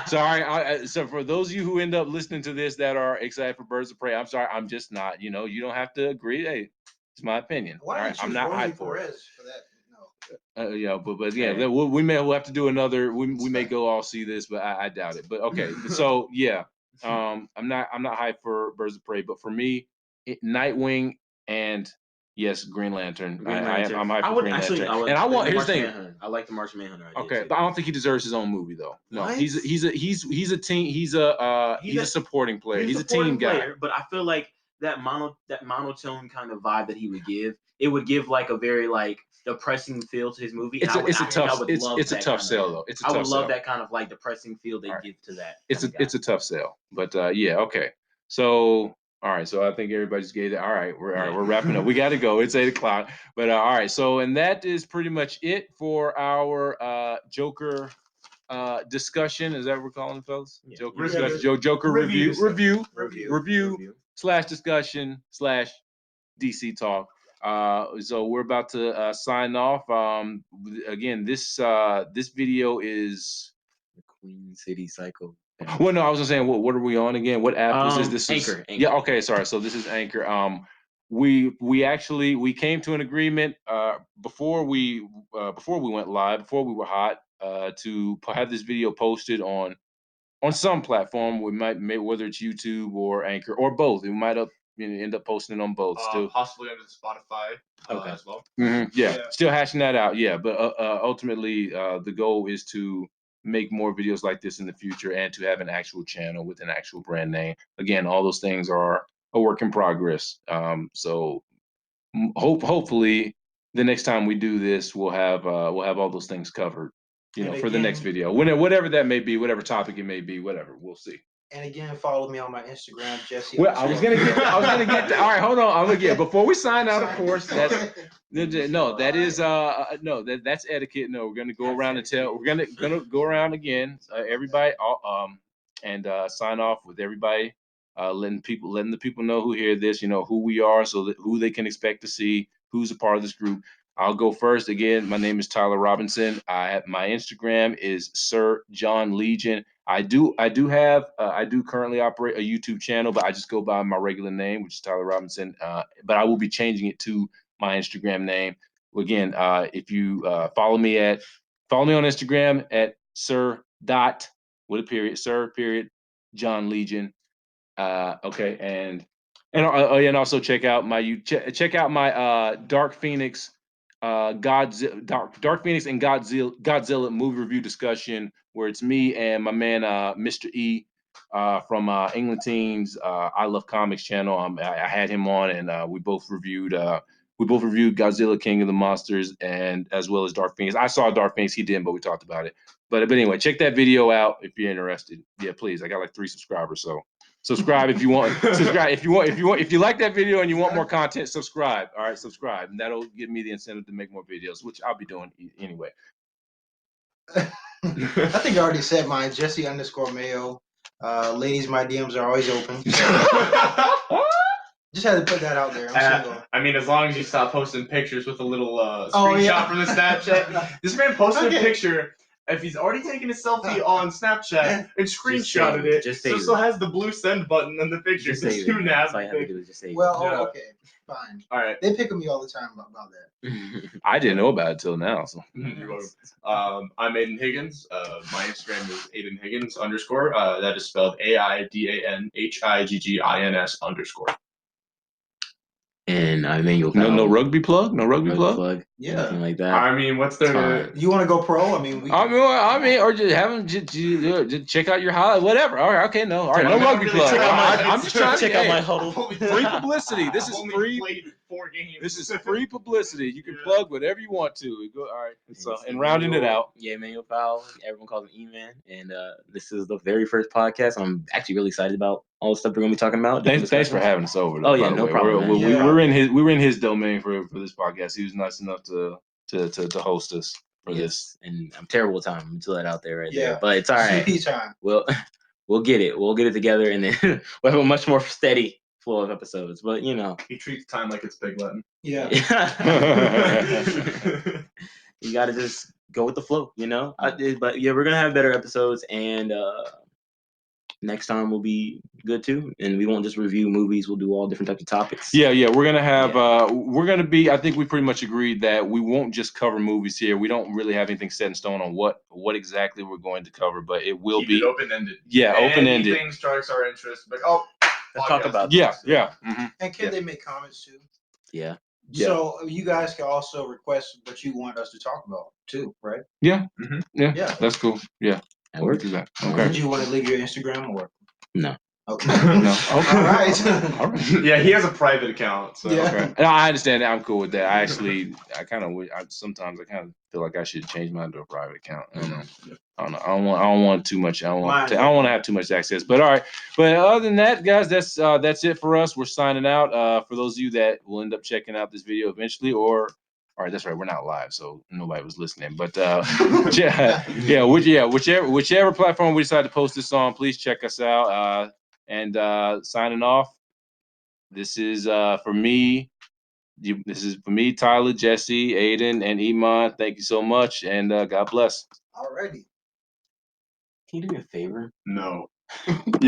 Sorry. So for those of you who end up listening to this that are excited for Birds of Prey, I'm sorry. I'm just not. You don't have to agree. Hey, it's my opinion. Why All did right. you I'm choose not Rosie hyped for it. Perez for that? No. Yeah, but yeah, Okay. we'll have to do another. We may go all see this, but I doubt it. But okay, so yeah, I'm not hyped for Birds of Prey, but for me, Nightwing and yes, Green Lantern. Green Lantern. I'm hyped for Green Lantern, and I want. Here's the thing. Manhunter. I like the Martian Manhunter idea. Okay, too. but I don't think he deserves his own movie though. No, What? he's a team. He's a supporting player. He's a team guy. player, but I feel like that monotone kind of vibe that he would give, it would give like a very like depressing feel to his movie. It's and a tough kind sell of, though. It's a I tough would sell. love that kind of like depressing feel they Alright. give to that. It's a tough sell, but yeah, okay. So all right, so I think everybody's gave that. All right, we're wrapping up. We got to go. It's 8:00. But all right, so and that is pretty much it for our Joker discussion. Is that what we're calling it, fellas? Yeah. Joker Review. discussion. Joker Review review / discussion / DC talk. So we're about to sign off. Again, this video is The Queen City Cycle. well, no, I was just saying, what are we on again? What app is this? This Anchor. is yeah. Okay, sorry. So this is Anchor. We actually came to an agreement before we went live, before we were hot, to have this video posted on some platform. We might whether it's YouTube or Anchor or both. We might end up posting it on both. Still, Possibly under the Spotify as well. yeah, Yeah. still hashing that out. Yeah, but ultimately, the goal is to make more videos like this in the future and to have an actual channel with an actual brand name. Again, all those things are a work in progress. So hopefully the next time we do this, we'll have all those things covered. And For the next again- video, whatever that may be, whatever topic it may be, whatever, we'll see. And again, follow me on my Instagram, Jesse. Well, I was gonna get to, all right, hold on. I'm gonna get before we sign out, of course. That's that's etiquette. No, we're gonna go around and tell. We're gonna go around again, everybody, and sign off with everybody, letting the people know who hear this, who we are, so that who they can expect to see, who's a part of this group. I'll go first. Again, my name is Tyler Robinson. My Instagram is Sir John Legion. I do currently operate a YouTube channel, but I just go by my regular name, which is Tyler Robinson. But I will be changing it to my Instagram name. Again, if you follow me on Instagram at Sir dot with a period, Sir period John Legion. Okay, and also check out my Dark Phoenix Dark Phoenix and Godzilla movie review discussion, where it's me and my man Mr. E from England Teens I Love Comics channel. I had him on, and we both reviewed Godzilla King of the Monsters, and as well as Dark Phoenix. I saw Dark Phoenix, he didn't, but we talked about it. But anyway, check that video out if you're interested. Yeah, please. I got like 3 subscribers, so subscribe if you want. Subscribe if you like that video and you want more content. Subscribe. All right, subscribe, and that'll give me the incentive to make more videos, which I'll be doing anyway. I think I already said mine. Jesse _Mayo. Ladies, my DMs are always open. Just had to put that out there. I'm single. I mean, as long as you stop posting pictures with a little screenshot from the Snapchat. This man posted a picture. If he's already taken a selfie on Snapchat and screenshotted it, so still has the blue send button in the picture. Just too nasty. Well, okay, fine. All right. They pick on me all the time about that. I didn't know about it till now. So You're welcome. I'm Aiden Higgins. My Instagram is Aiden Higgins _ that is spelled AIDANHIGGINS _. And Emmanuel. No rugby plug. No rugby plug. Yeah, nothing like that. I mean, what's there? You want to go pro? I mean, or just have them just check out your highlight, whatever. All right, okay, no, all right, no rugby plug. I'm just trying to check out my huddle. Free publicity. This is free. Played 4 games. This is free publicity. You can plug whatever you want to. Go, all right. So, and rounding it out. Yeah, Emmanuel Powell. Everyone calls him Eman. And this is the very first podcast. I'm actually really excited about all the stuff we're going to be talking about. Thanks for having us over. Oh yeah, no problem. We were in his domain for this podcast. He was nice enough to host us for this. And I'm terrible at time. I'm throw that out there there. But it's all right. CP time. We'll get it. We'll get it together, and then we'll have a much more steady flow of episodes. But he treats time like it's Big Latin. Yeah. You got to just go with the flow, But yeah, we're gonna have better episodes, and next time will be good too. And we won't just review movies. We'll do all different types of topics. Yeah. We're gonna have. We're gonna be. I think we pretty much agreed that we won't just cover movies here. We don't really have anything set in stone on what exactly we're going to cover, but it will be open-ended. Yeah, open-ended. Anything strikes our interest. Like, let's talk about this. Yeah. Yeah. Mm-hmm. And can they make comments too? Yeah. So you guys can also request what you want us to talk about too, right? Yeah. Mm-hmm. Yeah. That's cool. Yeah. We'll do that. Okay. Did you want to leave your Instagram or? No. Okay. No. Okay. All right. All right. Yeah, he has a private account. So. Yeah. Okay. No, I understand that. I'm cool with that. Sometimes I kind of feel like I should change mine to a private account. I don't know. I don't want too much. I don't want to have too much access. But all right. But other than that, guys, that's it for us. We're signing out. For those of you that will end up checking out this video eventually, or all right, that's right. We're not live, so nobody was listening. But whichever platform we decide to post this on, please check us out. And signing off. This is for me. This is for me, Tyler, Jesse, Aiden, and Eman. Thank you so much, and God bless. Alrighty. Can you do me a favor? No.